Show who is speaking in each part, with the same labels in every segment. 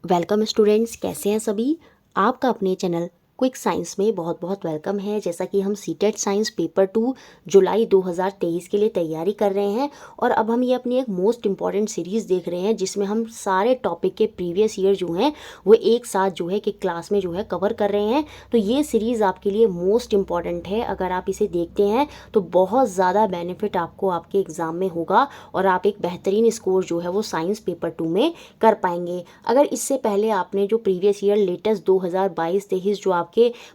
Speaker 1: Welcome students, कैसे हैं सभी। आपका अपने चैनल क्विक साइंस में बहुत बहुत वेलकम है। जैसा कि हम सीटेट साइंस पेपर 2 जुलाई 2023 के लिए तैयारी कर रहे हैं और अब हम ये अपनी एक मोस्ट इम्पॉर्टेंट सीरीज़ देख रहे हैं जिसमें हम सारे टॉपिक के प्रीवियस ईयर जो हैं वो एक साथ जो है कि क्लास में जो है कवर कर रहे हैं। तो ये सीरीज़ आपके लिए मोस्ट इम्पॉर्टेंट है। अगर आप इसे देखते हैं तो बहुत ज़्यादा बेनिफिट आपको आपके एग्ज़ाम में होगा और आप एक बेहतरीन स्कोर जो है वो साइंस पेपर 2 में कर पाएंगे। अगर इससे पहले आपने जो प्रीवियस ईयर लेटेस्ट 2022-23 जो आपके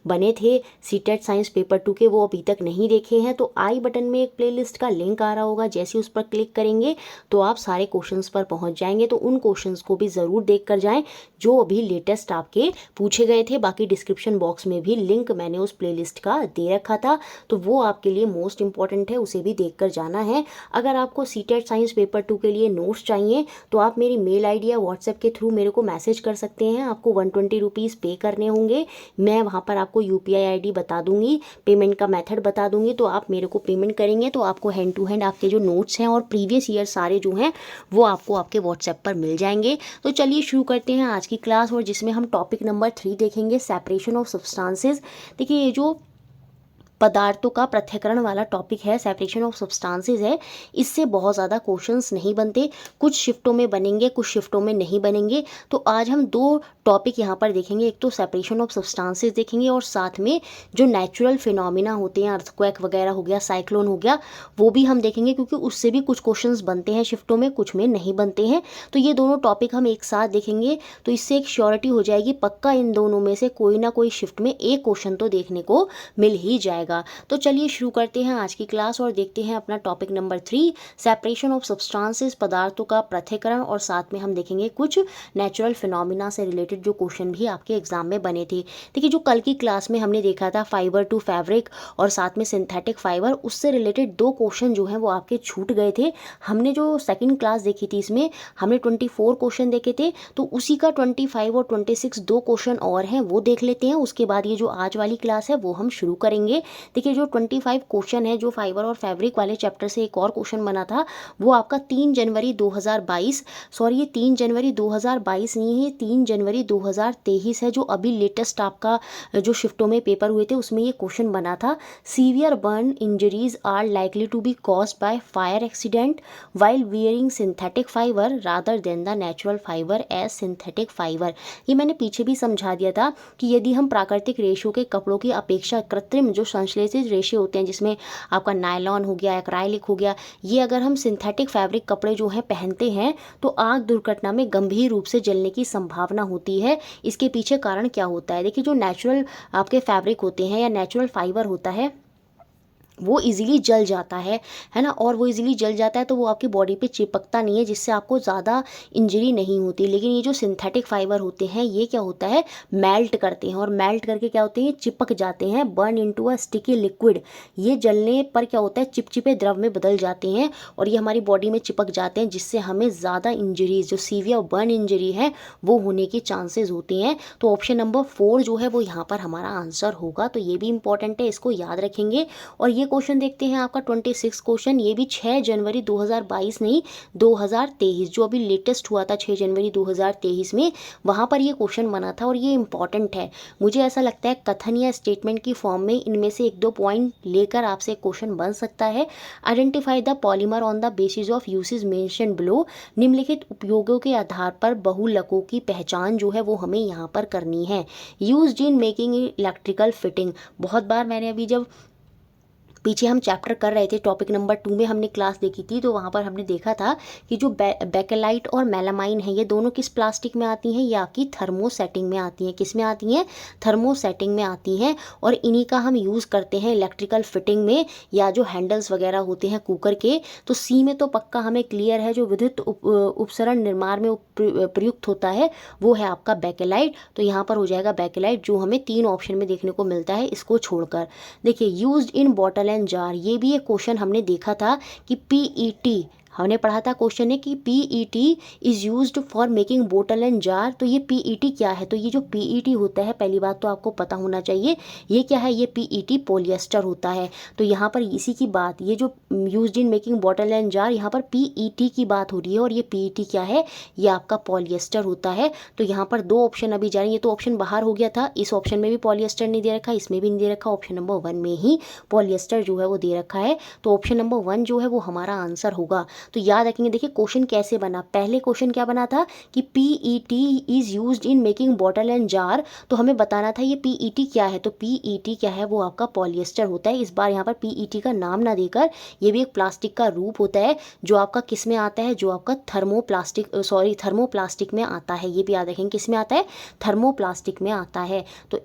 Speaker 1: बने थे सीटेट साइंस पेपर 2 के वो अभी तक नहीं देखे हैं तो आई बटन में एक प्लेलिस्ट का लिंक आ रहा होगा। जैसे ही उस पर क्लिक करेंगे तो आप सारे क्वेश्चंस पर पहुंच जाएंगे। तो उन क्वेश्चंस को भी ज़रूर देख कर जाएं जो अभी लेटेस्ट आपके पूछे गए थे। बाकी डिस्क्रिप्शन बॉक्स में भी लिंक मैंने उस प्लेलिस्ट का दे रखा था, तो वो आपके लिए मोस्ट इंपॉर्टेंट है, उसे भी देख कर जाना है। अगर आपको सीटेट साइंस पेपर 2 के लिए नोट्स चाहिए तो आप मेरी मेल आईडी या व्हाट्सएप के थ्रू मेरे को मैसेज कर सकते हैं। आपको 120 रुपीज़ पे करने होंगे। मैं वहाँ पर आपको यूपीआई आईडी बता दूंगी, पेमेंट का मेथड बता दूंगी। तो आप मेरे को पेमेंट करेंगे तो आपको हैंड टू हैंड आपके जो नोट्स हैं और प्रीवियस ईयर सारे जो हैं वो आपको आपके व्हाट्सएप पर मिल जाएंगे। तो चलिए शुरू करते हैं आज की क्लास, और जिसमें हम टॉपिक नंबर 3 देखेंगे, सेपरेशन ऑफ सब्सटेंसेस। देखिए, ये जो पदार्थों का पृथक्करण वाला टॉपिक है, सेपरेशन ऑफ सब्सटेंसेस है, इससे बहुत ज़्यादा क्वेश्चंस नहीं बनते। कुछ शिफ्टों में बनेंगे, कुछ शिफ्टों में नहीं बनेंगे। तो आज हम दो टॉपिक यहाँ पर देखेंगे, एक तो सेपरेशन ऑफ सब्सटेंसेस देखेंगे और साथ में जो नेचुरल फिनोमिना होते हैं, अर्थक्वेक वगैरह हो गया, साइक्लोन हो गया, वो भी हम देखेंगे क्योंकि उससे भी कुछ क्वेश्चंस बनते हैं शिफ्टों में, कुछ में नहीं बनते हैं। तो ये दोनों टॉपिक हम एक साथ देखेंगे तो इससे एक श्योरिटी हो जाएगी, पक्का इन दोनों में से कोई ना कोई शिफ्ट में एक क्वेश्चन तो देखने को मिल ही जाएगा। तो चलिए शुरू करते हैं आज की क्लास और देखते हैं अपना topic number 3, separation of substances, पदार्थों का पृथक्करण, और साथ में हम देखेंगे कुछ नेचुरल फिनोमिना से रिलेटेड जो क्वेश्चन भी आपके एग्जाम में बने थे। देखिए, जो कल की क्लास में हमने देखा था फाइबर टू फैब्रिक और साथ में सिंथेटिक फाइबर, उससे रिलेटेड दो क्वेश्चन जो हैं वो आपके छूट गए थे। हमने जो सेकंड क्लास देखी थी इसमें हमने 24 क्वेश्चन देखे थे, तो उसी का 25 और 26 दो क्वेश्चन और हैं वो देख लेते हैं। उसके बाद ये जो आज वाली क्लास है वो हम शुरू करेंगे। देखिए, जो 25 क्वेश्चन है, जो फाइबर और फैब्रिक वाले चैप्टर से एक और क्वेश्चन बना था वो आपका 3 जनवरी 2022, सॉरी ये 3 जनवरी 2022 नहीं है, 3 जनवरी 2023 है, जो अभी लेटेस्ट आपका जो शिफ्टों में पेपर हुए थे उसमें ये क्वेश्चन बना था। Severe burn injuries are likely to be caused by fire accident while wearing synthetic fibre rather than the natural fibre as synthetic fibre. ये मैंने पीछे भी समझा दिया था कि यदि हम प्राकृतिक रेशों के कपड़ों की अपेक्षा कृत्रिम जो संश्लेषित रेशे होते हैं, जिसमें आपका नायलॉन हो गया, एक्राइलिक हो गया, ये अगर हम सिंथेटिक फैब्रिक कपड़े जो हैं पहनते हैं तो आग दुर्घटना में गंभीर रूप से जलने की संभावना होती है। इसके पीछे कारण क्या होता है? देखिए, जो नेचुरल आपके फैब्रिक होते हैं या नेचुरल फाइबर होता है वो इजीली जल जाता है ना, और वो इजीली जल जाता है तो वो आपकी बॉडी पे चिपकता नहीं है, जिससे आपको ज़्यादा इंजरी नहीं होती। लेकिन ये जो सिंथेटिक फाइबर होते हैं ये क्या होता है, मेल्ट करते हैं, और मेल्ट करके क्या होते हैं, चिपक जाते हैं, burn into a sticky liquid. ये जलने पर क्या होता है, चिपचिपे द्रव में बदल जाते हैं और ये हमारी बॉडी में चिपक जाते हैं, जिससे हमें ज़्यादा इंजरीज, जो सीवियर बर्न इंजरी है, वो होने के चांसेस होते हैं। तो ऑप्शन नंबर 4 जो है वो यहाँ पर हमारा आंसर होगा। तो ये भी इंपॉर्टेंट है, इसको याद रखेंगे। और ये क्वेश्चन देखते हैं आपका 26 क्वेश्चन, ये भी 6 जनवरी 2022 नहीं 2023, जो अभी लेटेस्ट हुआ था 6 जनवरी 2023 में, वहाँ पर ये क्वेश्चन बना था और ये इंपॉर्टेंट है। मुझे ऐसा लगता है कथन या स्टेटमेंट की फॉर्म में इनमें से एक दो पॉइंट लेकर आपसे क्वेश्चन बन सकता है। Identify the polymer on the basis of usage mention below. निम्नलिखित उपयोगों के आधार पर बहुलकों की पहचान जो है वो हमें यहाँ पर करनी है। Used in making electrical fitting, बहुत बार मैंने अभी जब पीछे हम चैप्टर कर रहे थे टॉपिक नंबर 2 में हमने क्लास देखी थी, तो वहाँ पर हमने देखा था कि जो बेकेलाइट और मेलामाइन है ये दोनों किस प्लास्टिक में आती हैं, ये आपकी थर्मोसेटिंग में आती हैं। किस में आती हैं? थर्मोसेटिंग में आती हैं, और इन्हीं का हम यूज़ करते हैं इलेक्ट्रिकल फिटिंग में, या जो हैंडल्स वगैरह होते हैं कुकर के। तो सी में तो पक्का हमें क्लियर है, जो विद्युत उपकरण निर्माण में प्रयुक्त होता है वो है आपका बेकेलाइट। तो यहाँ पर हो जाएगा बेकेलाइट, जो हमें 3 ऑप्शन में देखने को मिलता है इसको छोड़कर। देखिए, used in bottle and jar, ये भी एक क्वेश्चन हमने देखा था कि पीईटी हमने पढ़ा था क्वेश्चन है कि PET is used for making बोतल एंड जार। तो ये पीईटी क्या है? तो ये जो पीईटी होता है, पहली बात तो आपको पता होना चाहिए ये क्या है। ये पीईटी पॉलिएस्टर होता है। तो यहाँ पर इसी की बात, ये जो यूज्ड इन मेकिंग बोतल एंड जार, यहाँ पर पीईटी की बात हो रही है। और ये पीईटी क्या है? ये आपका पॉलिएस्टर होता है। तो यहाँ पर दो ऑप्शन अभी जा रहे हैं। ये तो ऑप्शन बाहर हो गया था, इस ऑप्शन में भी पॉलिएस्टर नहीं दे रखा, इसमें भी नहीं दे रखा, ऑप्शन नंबर 1 में ही पॉलिएस्टर जो है वो दे रखा है। तो ऑप्शन नंबर 1 जो है वो हमारा आंसर होगा। तो याद रखेंगे, देखिए क्वेश्चन कैसे बना। पहले क्वेश्चन क्या बना था कि PET is used in making bottle and jar. तो हमें बताना था ये पीईटी क्या है। तो पीईटी क्या है? वो आपका पॉलिएस्टर होता है। इस बार यहाँ पर पीईटी का नाम ना देकर ये भी एक प्लास्टिक का रूप होता है जो आपका किस में आता है? जो आपका थर्मोप्लास्टिक में आता है। ये भी याद रखेंगे, किस में आता है? थर्मोप्लास्टिक में आता है। तो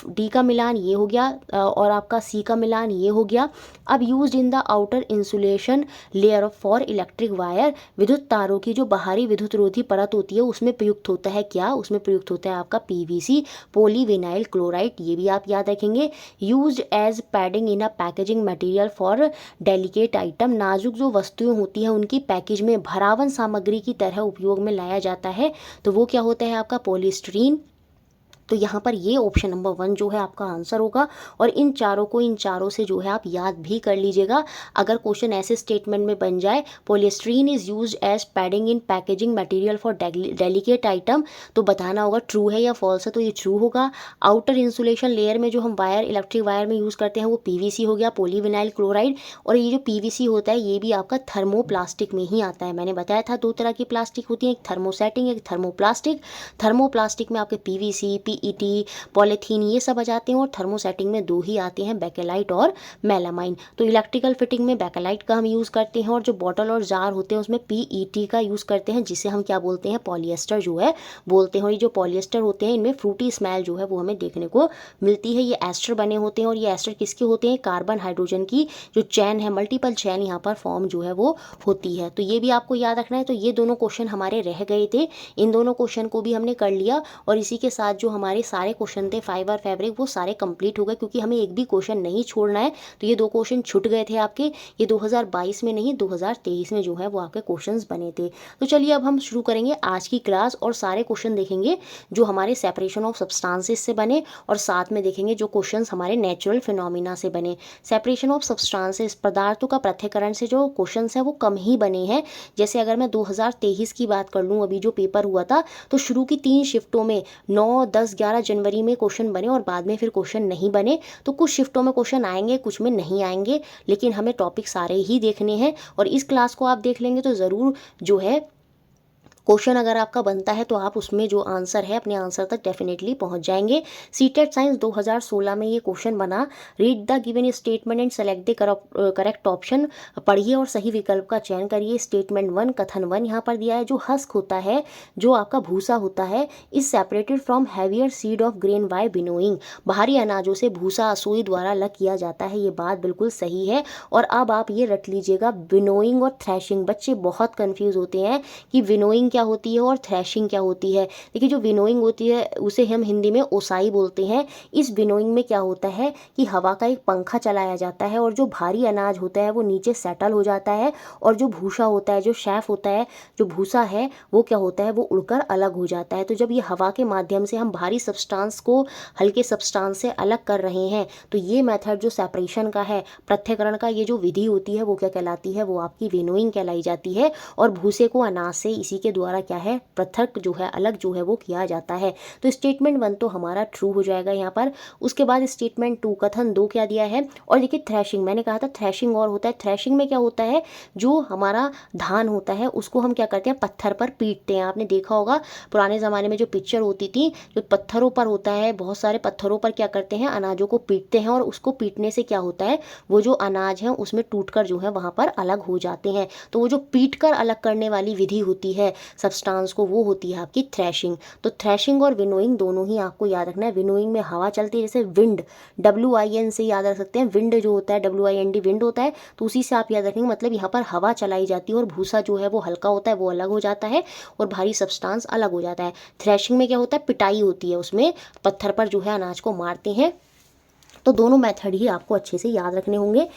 Speaker 1: डी का मिलान ये हो गया और आपका सी का मिलान ये हो गया। अब used in the outer insulation layer for electric wire, विद्युत तारों की जो बाहरी विद्युत रोधी परत होती है उसमें प्रयुक्त होता है क्या? उसमें प्रयुक्त होता है आपका पीवीसी, पॉलीविनाइल क्लोराइड। ये भी आप याद रखेंगे। Used as padding in a packaging material for delicate item, नाजुक जो वस्तुएं होती हैं उनकी पैकेज में भरावन सामग्री की तरह उपयोग में लाया जाता है। तो वो क्या होता है? आपका पॉलीस्टीरीन। तो यहाँ पर ये ऑप्शन नंबर 1 जो है आपका आंसर होगा। और इन चारों से जो है आप याद भी कर लीजिएगा। अगर क्वेश्चन ऐसे स्टेटमेंट में बन जाए, polystyrene is used as padding in packaging material for delicate item, तो बताना होगा ट्रू है या फॉल्स है। तो ये ट्रू होगा। आउटर इंसुलेशन लेयर में जो हम वायर, इलेक्ट्रिक वायर में यूज़ करते हैं वो पीवीसी हो गया, पॉलीविनाइल क्लोराइड। और ये जो पीवीसी होता है ये भी आपका थर्मोप्लास्टिक में ही आता है। मैंने बताया था 2 तरह की प्लास्टिक होती है, एक थर्मोसेटिंग, एक थर्मोप्लास्टिक। थर्मोप्लास्टिक में आपके पीवीसी, पीईटी, पॉलीथीन ये सब आ जाते हैं। और थर्मोसेटिंग में 2 ही आते हैं, बेकेलाइट और मेलामाइन। तो इलेक्ट्रिकल फिटिंग में बेकेलाइट का हम यूज़ करते हैं और जो बॉटल और जार होते हैं उसमें पीईटी का यूज़ करते हैं, जिसे हम क्या बोलते हैं? पॉलिएस्टर जो है बोलते हैं। और ये जो पॉलिएस्टर होते हैं इनमें फ्रूटी स्मेल जो है वो हमें देखने को मिलती है। ये एस्टर बने होते हैं और ये एस्टर किसके होते हैं? कार्बन हाइड्रोजन की जो चैन है, मल्टीपल चैन यहाँ पर फॉर्म जो है वो होती है। तो ये भी आपको याद रखना है। तो ये दोनों क्वेश्चन हमारे रह गए थे, इन दोनों क्वेश्चन को भी हमने कर लिया। और इसी के साथ जो हमारे सारे क्वेश्चन थे फाइबर फैब्रिक वो सारे कंप्लीट हो गए, क्योंकि हमें एक भी क्वेश्चन नहीं छोड़ना है। तो ये 2 क्वेश्चन छूट गए थे आपके। ये 2022 में नहीं, 2023 में जो है वो आपके क्वेश्चंस बने थे। तो चलिए अब हम शुरू करेंगे आज की क्लास और सारे क्वेश्चन देखेंगे जो हमारे सेपरेशन ऑफ सब्सटेंसेस से बने, और साथ में देखेंगे जो क्वेश्चंस हमारे नेचुरल फिनोमिना से बने। सेपरेशन ऑफ सब्सटेंसेस, पदार्थों का पृथक्करण से जो क्वेश्चंस हैं वो कम ही बने हैं। जैसे अगर मैं 2023 की बात कर लूँ, अभी जो पेपर हुआ था, तो शुरू की 3 शिफ्टों में 9, 10, 11 जनवरी में क्वेश्चन बने और बाद में फिर क्वेश्चन नहीं बने। तो कुछ शिफ्टों में क्वेश्चन आएंगे, कुछ में नहीं आएंगे, लेकिन हमें टॉपिक सारे ही देखने हैं। और इस क्लास को आप देख लेंगे तो ज़रूर जो है क्वेश्चन अगर आपका बनता है तो आप उसमें जो आंसर है अपने आंसर तक डेफिनेटली पहुंच जाएंगे। सीटेट साइंस 2016 में ये क्वेश्चन बना, read the given statement and select the correct option. पढ़िए और सही विकल्प का चयन करिए। स्टेटमेंट 1, कथन 1 यहाँ पर दिया है, जो हस्क होता है, जो आपका भूसा होता है, is separated from heavier seed of grain by winnowing. बाहरी अनाजों से भूसा सुई द्वारा अलग किया जाता है। ये बात बिल्कुल सही है। और अब आप ये रट लीजिएगा, विनोइंग और थ्रैशिंग। बच्चे बहुत कंफ्यूज होते हैं कि विनोइंग क्या होती है और थ्रैशिंग क्या होती है। देखिए जो विनोइंग होती है उसे हम हिंदी में ओसाई बोलते हैं। इस विनोइंग में क्या होता है कि हवा का एक पंखा चलाया जाता है और जो भारी अनाज होता है वो नीचे सेटल हो जाता है, और जो भूसा होता है, जो शैफ होता है, जो भूसा है, वो क्या होता है? वो उड़कर अलग हो जाता है। तो जब ये हवा के माध्यम से हम भारी सब्सटेंस को हल्के सब्सटेंस से अलग कर रहे हैं, तो ये मेथड जो सेपरेशन का है, पृथक्करण का ये जो विधि होती है वो क्या कहलाती है? वो आपकी विनोइंग कहलाई जाती है। और भूसे को अनाज से इसी के द्वारा क्या है? पृथक जो है, अलग जो है वो किया जाता है। तो स्टेटमेंट 1 तो हमारा ट्रू हो जाएगा यहाँ पर। उसके बाद स्टेटमेंट 2, कथन 2 क्या दिया है? और देखिए थ्रैशिंग, मैंने कहा था थ्रैशिंग और होता है। थ्रैशिंग में क्या होता है? जो हमारा धान होता है उसको हम क्या करते हैं? पत्थर पर पीटते हैं। आपने देखा होगा पुराने ज़माने में जो पिक्चर होती थी, जो पत्थरों पर होता है, बहुत सारे पत्थरों पर क्या करते हैं? अनाजों को पीटते हैं, और उसको पीटने से क्या होता है? वो जो अनाज है उसमें टूटकर जो है वहाँ पर अलग हो जाते हैं। तो वो जो पीट कर अलग करने वाली विधि होती है सब्सटेंस को, वो होती है आपकी थ्रैशिंग। तो थ्रैशिंग और विनोइंग दोनों ही आपको याद रखना है। विनोइंग में हवा चलती है, जैसे विंड, WIN से याद रख सकते हैं। विंड जो होता है WIND, विंड होता है, तो उसी से आप याद रखेंगे। मतलब यहाँ पर हवा चलाई जाती है और भूसा जो है वो हल्का होता है, वो अलग हो जाता है, और भारी सब्सटेंस अलग हो जाता है। थ्रैशिंग में क्या होता है? पिटाई होती है, उसमें पत्थर पर जो है अनाज को मारते हैं तो दोनों मेथड ही आपको अच्छे से याद रखने होंगे।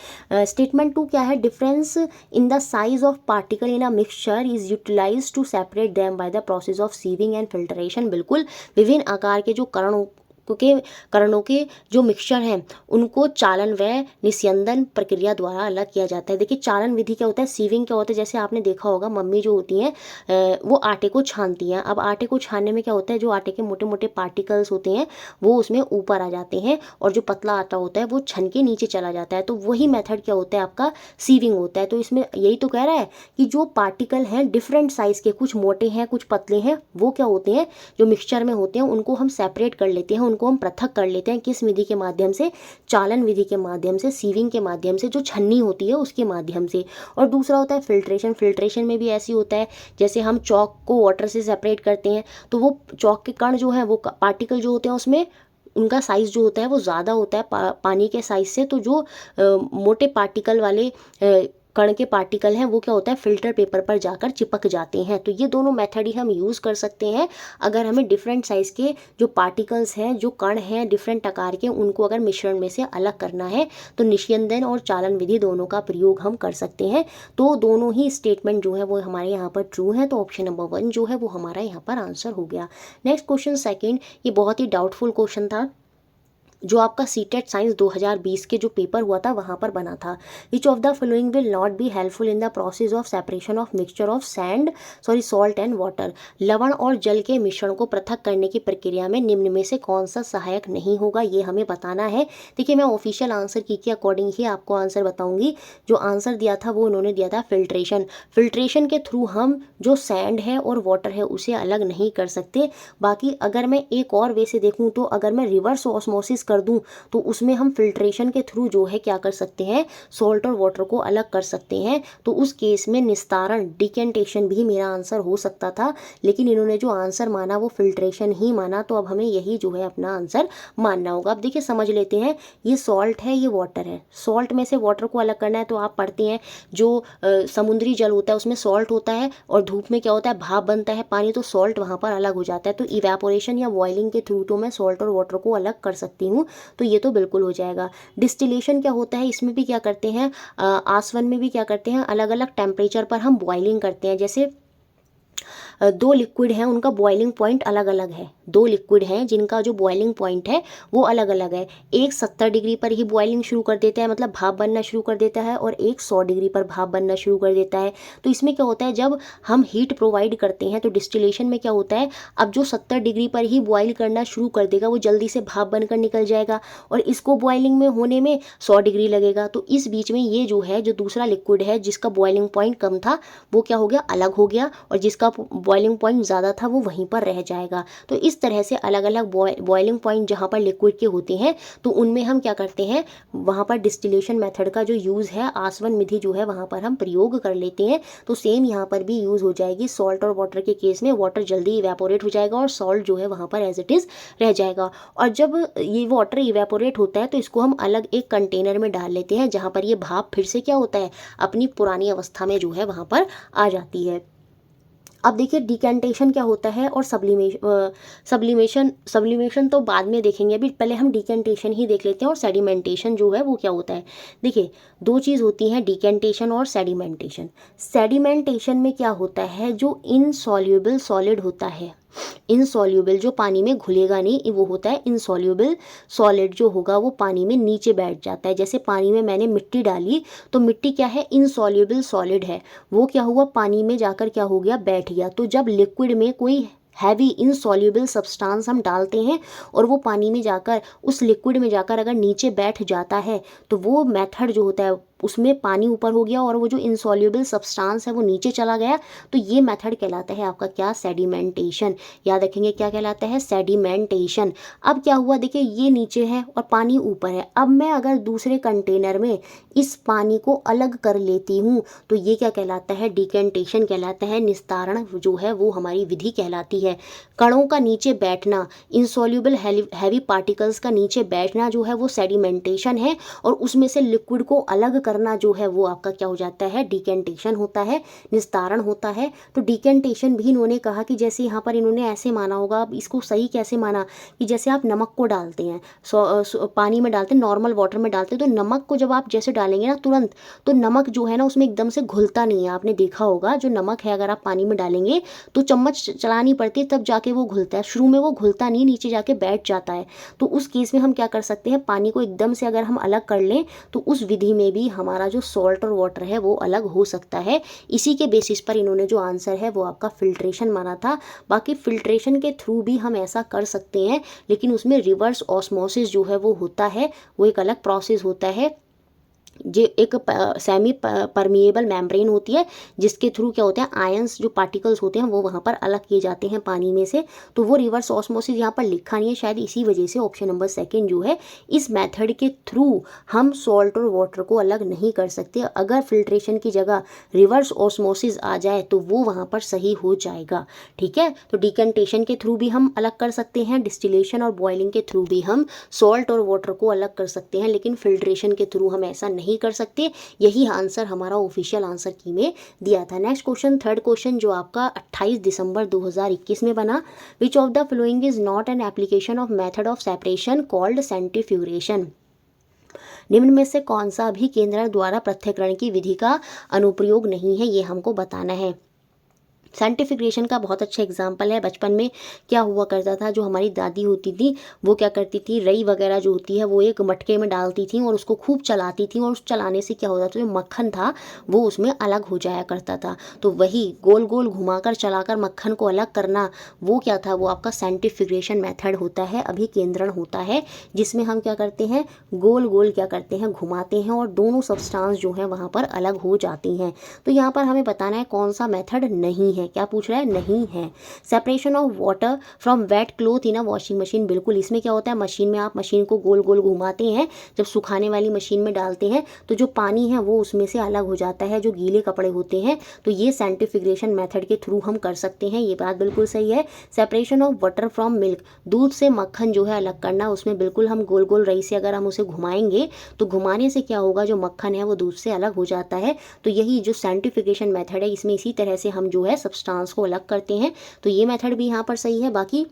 Speaker 1: स्टेटमेंट 2 क्या है, difference in the size of particle in a mixture is utilise to separate them by the process of sieving and filtration. बिल्कुल, विभिन्न आकार के जो कणों के जो मिक्सचर हैं उनको चालन व निस्यंदन प्रक्रिया द्वारा अलग किया जाता है। देखिए चालन विधि क्या होता है, सीविंग क्या होता है, जैसे आपने देखा होगा मम्मी जो होती हैं वो आटे को छानती हैं। अब आटे को छानने में क्या होता है, जो आटे के मोटे मोटे पार्टिकल्स होते हैं वो उसमें ऊपर आ जाते हैं और जो पतला आटा होता है वो छन के नीचे चला जाता है। तो वही मेथड क्या होता है, आपका सीविंग होता है। तो इसमें यही तो कह रहा है कि जो पार्टिकल हैं डिफरेंट साइज़ के, कुछ मोटे हैं कुछ पतले हैं, वो क्या होते हैं जो मिक्सचर में होते हैं उनको हम सेपरेट कर लेते हैं, उनको हम पृथक कर लेते हैं। किस विधि के माध्यम से, चालन विधि के माध्यम से, सीविंग के माध्यम से, जो छन्नी होती है उसके माध्यम से। और दूसरा होता है फिल्ट्रेशन। फिल्ट्रेशन में भी ऐसी होता है, जैसे हम चॉक को वाटर से सेपरेट करते हैं तो वो चॉक के कण जो हैं, वो पार्टिकल जो होते हैं उसमें उनका साइज़ जो होता है वो ज़्यादा होता है पानी के साइज़ से। तो जो मोटे पार्टिकल वाले कण के पार्टिकल हैं वो क्या होता है, फिल्टर पेपर पर जाकर चिपक जाते हैं। तो ये दोनों मेथड ही हम यूज़ कर सकते हैं अगर हमें डिफरेंट साइज़ के जो पार्टिकल्स हैं, जो कण हैं डिफरेंट आकार के, उनको अगर मिश्रण में से अलग करना है तो निस्यंदन और चालन विधि दोनों का प्रयोग हम कर सकते हैं। तो दोनों ही स्टेटमेंट जो है वो हमारे यहाँ पर ट्रू है। तो ऑप्शन नंबर 1 जो है वो हमारा यहाँ पर आंसर हो गया। नेक्स्ट क्वेश्चन सेकेंड, ये बहुत ही डाउटफुल क्वेश्चन था जो आपका सीटेट साइंस 2020 के जो पेपर हुआ था वहाँ पर बना था। Which of the following will not be helpful in the process of separation of mixture of salt and water. लवण और जल के मिश्रण को पृथक करने की प्रक्रिया में निम्न में से कौन सा सहायक नहीं होगा, ये हमें बताना है। देखिए मैं ऑफिशियल आंसर की के अकॉर्डिंग ही आपको आंसर बताऊंगी। जो आंसर दिया था वो उन्होंने दिया था फिल्ट्रेशन। फिल्ट्रेशन के थ्रू हम जो सैंड है और वाटर है उसे अलग नहीं कर सकते। बाकी अगर मैं एक और वे से देखूँ तो अगर मैं रिवर्स ऑस्मोसिस कर दूं तो उसमें हम फिल्ट्रेशन के थ्रू जो है क्या कर सकते हैं, सॉल्ट और वाटर को अलग कर सकते हैं। तो उस केस में निस्तारण डिकेंटेशन भी मेरा आंसर हो सकता था, लेकिन इन्होंने जो आंसर माना वो फिल्ट्रेशन ही माना। तो अब हमें यही जो है अपना आंसर मानना होगा। अब देखिए समझ लेते हैं, ये सॉल्ट है ये वाटर है, सॉल्ट में से वाटर को अलग करना है तो आप पढ़ते हैं जो समुद्री जल होता है उसमें सॉल्ट होता है और धूप में क्या होता है, भाप बनता है पानी, तो सॉल्ट वहाँ पर अलग हो जाता है। तो इवेपोरेशन या बॉइलिंग के थ्रू तो मैं सॉल्ट और वाटर को अलग कर सकती हूँ। तो ये तो बिल्कुल हो जाएगा। डिस्टिलेशन क्या होता है, इसमें भी क्या करते हैं, आसवन में भी क्या करते हैं, अलग अलग टेम्परेचर पर हम बॉइलिंग करते हैं। जैसे दो लिक्विड हैं उनका बॉइलिंग पॉइंट अलग अलग है, दो लिक्विड हैं जिनका जो बॉइलिंग पॉइंट है वो अलग अलग है। एक 70 डिग्री पर ही बॉइलिंग शुरू कर देता है, मतलब भाप बनना शुरू कर देता है, और एक 100 डिग्री पर भाप बनना शुरू कर देता है। तो इसमें क्या होता है, जब हम हीट प्रोवाइड करते हैं तो डिस्टिलेशन में क्या होता है, अब जो 70 डिग्री पर ही बॉइल करना शुरू कर देगा वो जल्दी से भाप बनकर निकल जाएगा और इसको बॉइलिंग में होने में 100 डिग्री लगेगा। तो इस बीच में ये जो है, जो दूसरा लिक्विड है जिसका बॉइलिंग पॉइंट कम था वो क्या हो गया, अलग हो गया, और जिसका बॉइलिंग पॉइंट ज़्यादा था वो वहीं पर रह जाएगा। तो इस तरह से अलग अलग बॉइलिंग पॉइंट जहाँ पर लिक्विड के होते हैं तो उनमें हम क्या करते हैं, वहाँ पर डिस्टिलेशन मेथड का जो यूज़ है, आसवन विधि जो है वहाँ पर हम प्रयोग कर लेते हैं। तो सेम यहाँ पर भी यूज़ हो जाएगी। सॉल्ट और वाटर के केस में वाटर जल्दी इवेपोरेट हो जाएगा और सॉल्ट जो है वहाँ पर एज इट इज़ रह जाएगा। और जब ये वाटर इवेपोरेट होता है तो इसको हम अलग एक कंटेनर में डाल लेते हैं जहाँ पर ये भाप फिर से क्या होता है, अपनी पुरानी अवस्था में जो है वहाँ पर आ जाती है। अब देखिए डिकेंटेशन क्या होता है और सब्लिमेशन तो बाद में देखेंगे, अभी पहले हम डिकेंटेशन ही देख लेते हैं। और सेडिमेंटेशन जो है वो क्या होता है, देखिए दो चीज़ होती हैं, डिकेंटेशन और सेडिमेंटेशन। सेडिमेंटेशन में क्या होता है, जो इनसॉल्युबल सॉलिड होता है, इनसॉल्युबल जो पानी में घुलेगा नहीं, वो होता है इनसॉल्युबल सॉलिड, जो होगा वो पानी में नीचे बैठ जाता है। जैसे पानी में मैंने मिट्टी डाली तो मिट्टी क्या है, इनसॉल्युबल सॉलिड है, वो क्या हुआ पानी में जाकर क्या हो गया, बैठ गया। तो जब लिक्विड में कोई हैवी इनसॉल्युबल सब्सटेंस हम डालते हैं और वो पानी में जाकर, उस लिक्विड में जाकर अगर नीचे बैठ जाता है तो वो मेथड जो होता है उसमें पानी ऊपर हो गया और वो जो इनसॉल्युबल सब्सटेंस है वो नीचे चला गया। तो ये मेथड कहलाता है आपका क्या, सेडिमेंटेशन। याद रखेंगे क्या कहलाता है, सेडिमेंटेशन। अब क्या हुआ, देखिए ये नीचे है और पानी ऊपर है। अब मैं अगर दूसरे कंटेनर में इस पानी को अलग कर लेती हूँ तो ये क्या कहलाता है, डिकेंटेशन कहलाता है। निस्तारण जो है वो हमारी विधि कहलाती है। कणों का नीचे बैठना, इनसॉल्युबल हैवी पार्टिकल्स का नीचे बैठना जो है वो सेडिमेंटेशन है, और उसमें से लिक्विड को अलग करना जो है वो आपका क्या हो जाता है, डिकेंटेशन होता है, निस्तारण होता है। तो डिकेंटेशन भी इन्होंने कहा कि जैसे यहाँ पर इन्होंने ऐसे माना होगा, अब इसको सही कैसे माना कि जैसे आप नमक को डालते हैं, पानी में डालते हैं, नॉर्मल वाटर में डालते हैं, तो नमक को जब आप जैसे डालेंगे ना तुरंत, तो नमक जो है ना उसमें एकदम से घुलता नहीं है। आपने देखा होगा जो नमक है अगर आप पानी में डालेंगे तो चम्मच चलानी पड़ती है तब जाके वो घुलता है, शुरू में वो घुलता नहीं, नीचे जाके बैठ जाता है। तो उस केस में हम क्या कर सकते हैं, पानी को एकदम से अगर हम अलग कर लें तो उस विधि में भी हमारा जो सॉल्ट और वाटर है वो अलग हो सकता है। इसी के बेसिस पर इन्होंने जो आंसर है वो आपका फिल्ट्रेशन माना था। बाकी फिल्ट्रेशन के थ्रू भी हम ऐसा कर सकते हैं, लेकिन उसमें रिवर्स ऑस्मोसिस जो है वो होता है, वो एक अलग प्रोसेस होता है। जो एक सेमी परमिएबल मेम्ब्रेन होती है जिसके थ्रू क्या होता है, आयंस जो पार्टिकल्स होते हैं वो वहाँ पर अलग किए जाते हैं पानी में से। तो वो रिवर्स ऑस्मोसिस यहाँ पर लिखा नहीं है, शायद इसी वजह से ऑप्शन नंबर सेकंड जो है, इस मेथड के थ्रू हम सॉल्ट और वाटर को अलग नहीं कर सकते। अगर फिल्ट्रेशन की जगह रिवर्स ऑस्मोसिस आ जाए तो वो वहाँ पर सही हो जाएगा। ठीक है, तो डिकेंटेशन के थ्रू भी हम अलग कर सकते हैं, डिस्टिलेशन और बॉइलिंग के थ्रू भी हम सॉल्ट और वाटर को अलग कर सकते हैं, लेकिन फिल्ट्रेशन के थ्रू हम ऐसा नहीं कर सकते। यही आंसर हमारा ऑफिशियल आंसर की में दिया था। नेक्स्ट क्वेश्चन, थर्ड क्वेश्चन जो आपका 28 दिसंबर 2021 में बना, विच of the following is not an application of method of separation called centrifugation. निम्न में से कौन सा भी केंद्र द्वारा पृथक्करण की विधि का अनुप्रयोग नहीं है, ये हमको बताना है। सेंट्रीफ्यूगेशन का बहुत अच्छा एग्जाम्पल है। बचपन में क्या हुआ करता था, जो हमारी दादी होती थी वो क्या करती थी, रई वगैरह जो होती है वो एक मटके में डालती थी और उसको खूब चलाती थी, और उस चलाने से क्या होता था, जो मक्खन था वो उसमें अलग हो जाया करता था। तो वही गोल गोल घुमाकर चलाकर मक्खन को अलग करना, वो क्या था, वो आपका सेंट्रीफ्यूगेशन मेथड होता है, अभिकेंद्रण होता है, जिसमें हम क्या करते हैं, गोल गोल क्या करते हैं, घुमाते हैं और दोनों सब्सटेंस जो है वहाँ पर अलग हो जाती हैं। तो यहाँ पर हमें बताना है कौन सा मेथड नहीं है। क्या पूछ रहा है, नहीं है। Separation of water from wet cloth in a washing machine, बिल्कुल इसमें क्या होता है, मशीन में आप मशीन को गोल गोल घुमाते हैं, जब सुखाने वाली मशीन में डालते हैं तो जो पानी है वो उसमें से अलग हो जाता है, जो गीले कपड़े होते हैं। तो ये सेंट्रीफ्यूगेशन मेथड के थ्रू हम कर सकते हैं, ये बात बिल्कुल सही है। Separation of butter from milk, दूध से मक्खन जो है अलग करना, उसमें बिल्कुल हम गोल गोल रई से अगर हम उसे घुमाएंगे तो घुमाने से क्या होगा, जो मक्खन है वो दूध से अलग हो जाता है। तो यही जो सेंट्रीफ्यूगेशन मेथड है, इसमें इसी तरह से हम जो है सब्सटेंस को अलग करते हैं। तो ये मेथड भी यहाँ पर सही है। बाकी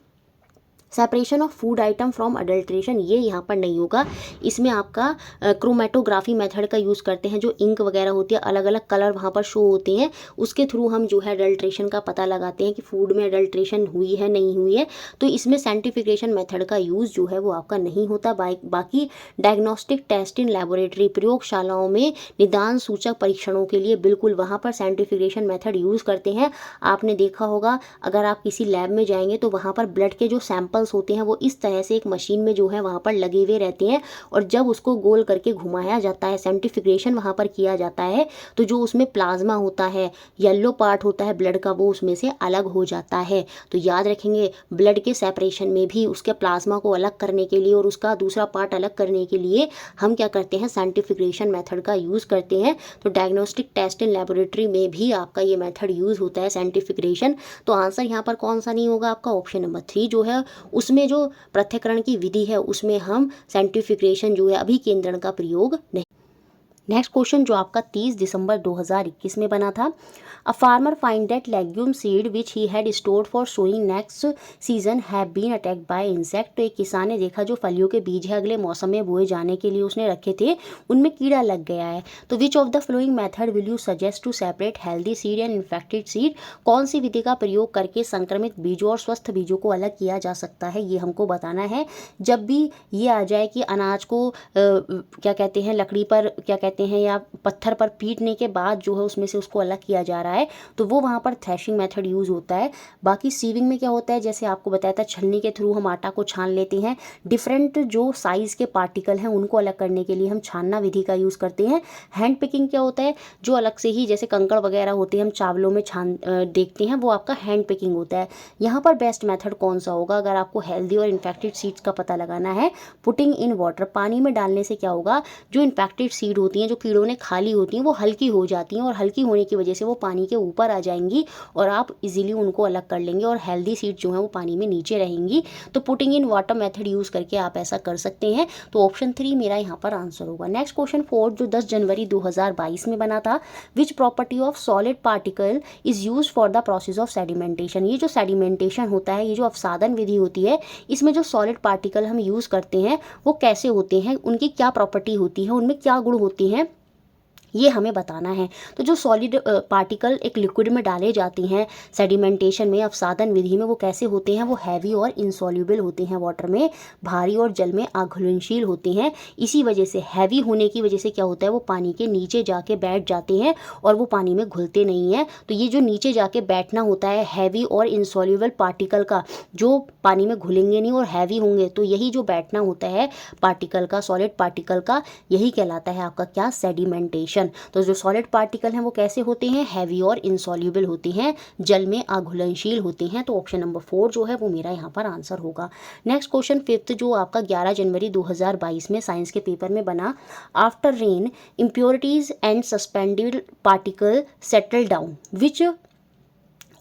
Speaker 1: separation of food item from adulteration, ये यहाँ पर नहीं होगा। इसमें आपका क्रोमेटोग्राफी मेथड का यूज़ करते हैं, जो इंक वगैरह होती है, अलग अलग कलर वहाँ पर शो होते हैं, उसके थ्रू हम जो है अडल्ट्रेशन का पता लगाते हैं कि फूड में अडल्ट्रेशन हुई है नहीं हुई है। तो इसमें सेंट्रीफ्यूगेशन मेथड का यूज़ जो है वो आपका नहीं होता। बाकी डायग्नोस्टिक टेस्ट इन लेबोरेटरी, प्रयोगशालाओं में निदान सूचक परीक्षणों के लिए बिल्कुल वहाँ पर सेंट्रीफ्यूगेशन मेथड यूज़ करते हैं। आपने देखा होगा अगर आप किसी लैब में जाएंगे तो वहाँ पर ब्लड के जो सैंपल होते हैं वो इस तरह से एक मशीन में जो है वहाँ पर लगे हुए रहते हैं, और जब उसको गोल करके घुमाया जाता है, सेंट्रीफ्यूगेशन वहाँ पर किया जाता है, तो जो उसमें प्लाज्मा होता है, येलो पार्ट होता है ब्लड का, वो उसमें से अलग हो जाता है। तो याद रखेंगे, ब्लड के सेपरेशन में भी उसके प्लाज्मा को अलग करने के लिए और उसका दूसरा पार्ट अलग करने के लिए हम क्या करते हैं, सेंट्रीफ्यूगेशन मेथड का यूज़ करते हैं। तो डायग्नोस्टिक टेस्ट इन लेबोरेटरी में भी आपका ये मेथड यूज़ होता है, सेंट्रीफ्यूगेशन। तो आंसर यहाँ पर कौन सा नहीं होगा, आपका ऑप्शन नंबर 3 जो है, उसमें जो पृथक्करण की विधि है उसमें हम सेंट्रीफ्यूगेशन जो है अभिकेंद्रण का प्रयोग नहीं। नेक्स्ट क्वेश्चन जो आपका 30 दिसंबर 2021 में बना था, a farmer find that legume seed which he had stored for sowing next season have been attacked by insect. तो एक किसान ने देखा जो फलियों के बीज है अगले मौसम में बोए जाने के लिए उसने रखे थे, उनमें कीड़ा लग गया है। तो which of the following method will you suggest to separate healthy seed and infected seed, कौन सी विधि का प्रयोग करके संक्रमित बीजों और स्वस्थ बीजों को अलग किया जा सकता है, ये हमको बताना है। जब भी ये आ जाए कि अनाज को क्या कहते हैं, लकड़ी पर क्या कहते हैं या पत्थर पर पीटने के बाद जो है उसमें से उसको अलग किया जा रहा है, तो वो वहाँ पर थ्रेशिंग मेथड यूज़ होता है। बाकी सीविंग में क्या होता है, जैसे आपको बताया था, छलनी के थ्रू हम आटा को छान लेते हैं। डिफरेंट जो साइज़ के पार्टिकल हैं उनको अलग करने के लिए हम छानना विधि का यूज़ करते हैं। हैंड पिकिंग क्या होता है, जो अलग से ही जैसे कंकड़ वगैरह होते हैं हम चावलों में छान देखते हैं, वो आपका हैंड पिकिंग होता है। यहाँ पर बेस्ट मेथड कौन सा होगा, अगर आपको हेल्दी और इन्फेक्टेड सीड्स का पता लगाना है, पुटिंग इन वाटर, पानी में डालने से क्या होगा, जो इन्फेक्टेड सीड होती हैं, जो कीड़ों ने खा ली होती हैं वो हल्की हो जाती हैं, और हल्की होने की वजह से वो पानी के ऊपर आ जाएंगी और आप इजीली उनको अलग कर लेंगे, और हेल्दी सीड जो है वो पानी में नीचे रहेंगी। तो putting in water method use करके आप ऐसा कर सकते हैं। तो ऑप्शन 3 मेरा यहाँ पर आंसर होगा। नेक्स्ट क्वेश्चन 4 जो 10 जनवरी 2022 में बना था, which property of solid particle is use for the process of sedimentation. ये जो सेडिमेंटेशन होता है, ये जो अवसादन विधि होती है, इसमें जो सॉलिड पार्टिकल हम यूज़ करते हैं वो कैसे होते हैं, उनकी क्या प्रॉपर्टी होती है, उनमें क्या गुण होती हैं, ये हमें बताना है। तो जो सॉलिड पार्टिकल एक लिक्विड में डाले जाते हैं सेडिमेंटेशन में, अवसादन विधि में, वो कैसे होते हैं, वो हैवी और इनसॉल्युबल होते हैं वाटर में, भारी और जल में अघुलनशील होते हैं। इसी वजह से हैवी होने की वजह से क्या होता है, वो पानी के नीचे जाके बैठ जाते हैं और वो पानी में घुलते नहीं हैं। तो ये जो नीचे जाके बैठना होता है हैवी और इनसॉल्युबल पार्टिकल का, जो पानी में घुलेंगे नहीं और हैवी होंगे, तो यही जो बैठना होता है पार्टिकल का, सॉलिड पार्टिकल का, यही कहलाता है आपका क्या, सेडिमेंटेशन। तो जो सॉलिड पार्टिकल हैं वो कैसे होते हैं, हैवी और इनसॉल्युबल होते हैं, जल में अघुलनशील होते हैं। तो ऑप्शन नंबर 4 जो है वो मेरा यहाँ पर आंसर होगा। नेक्स्ट क्वेश्चन 5 जो आपका 11 जनवरी 2022 में साइंस के पेपर में बना, after rain impurities and suspended particle settle down, which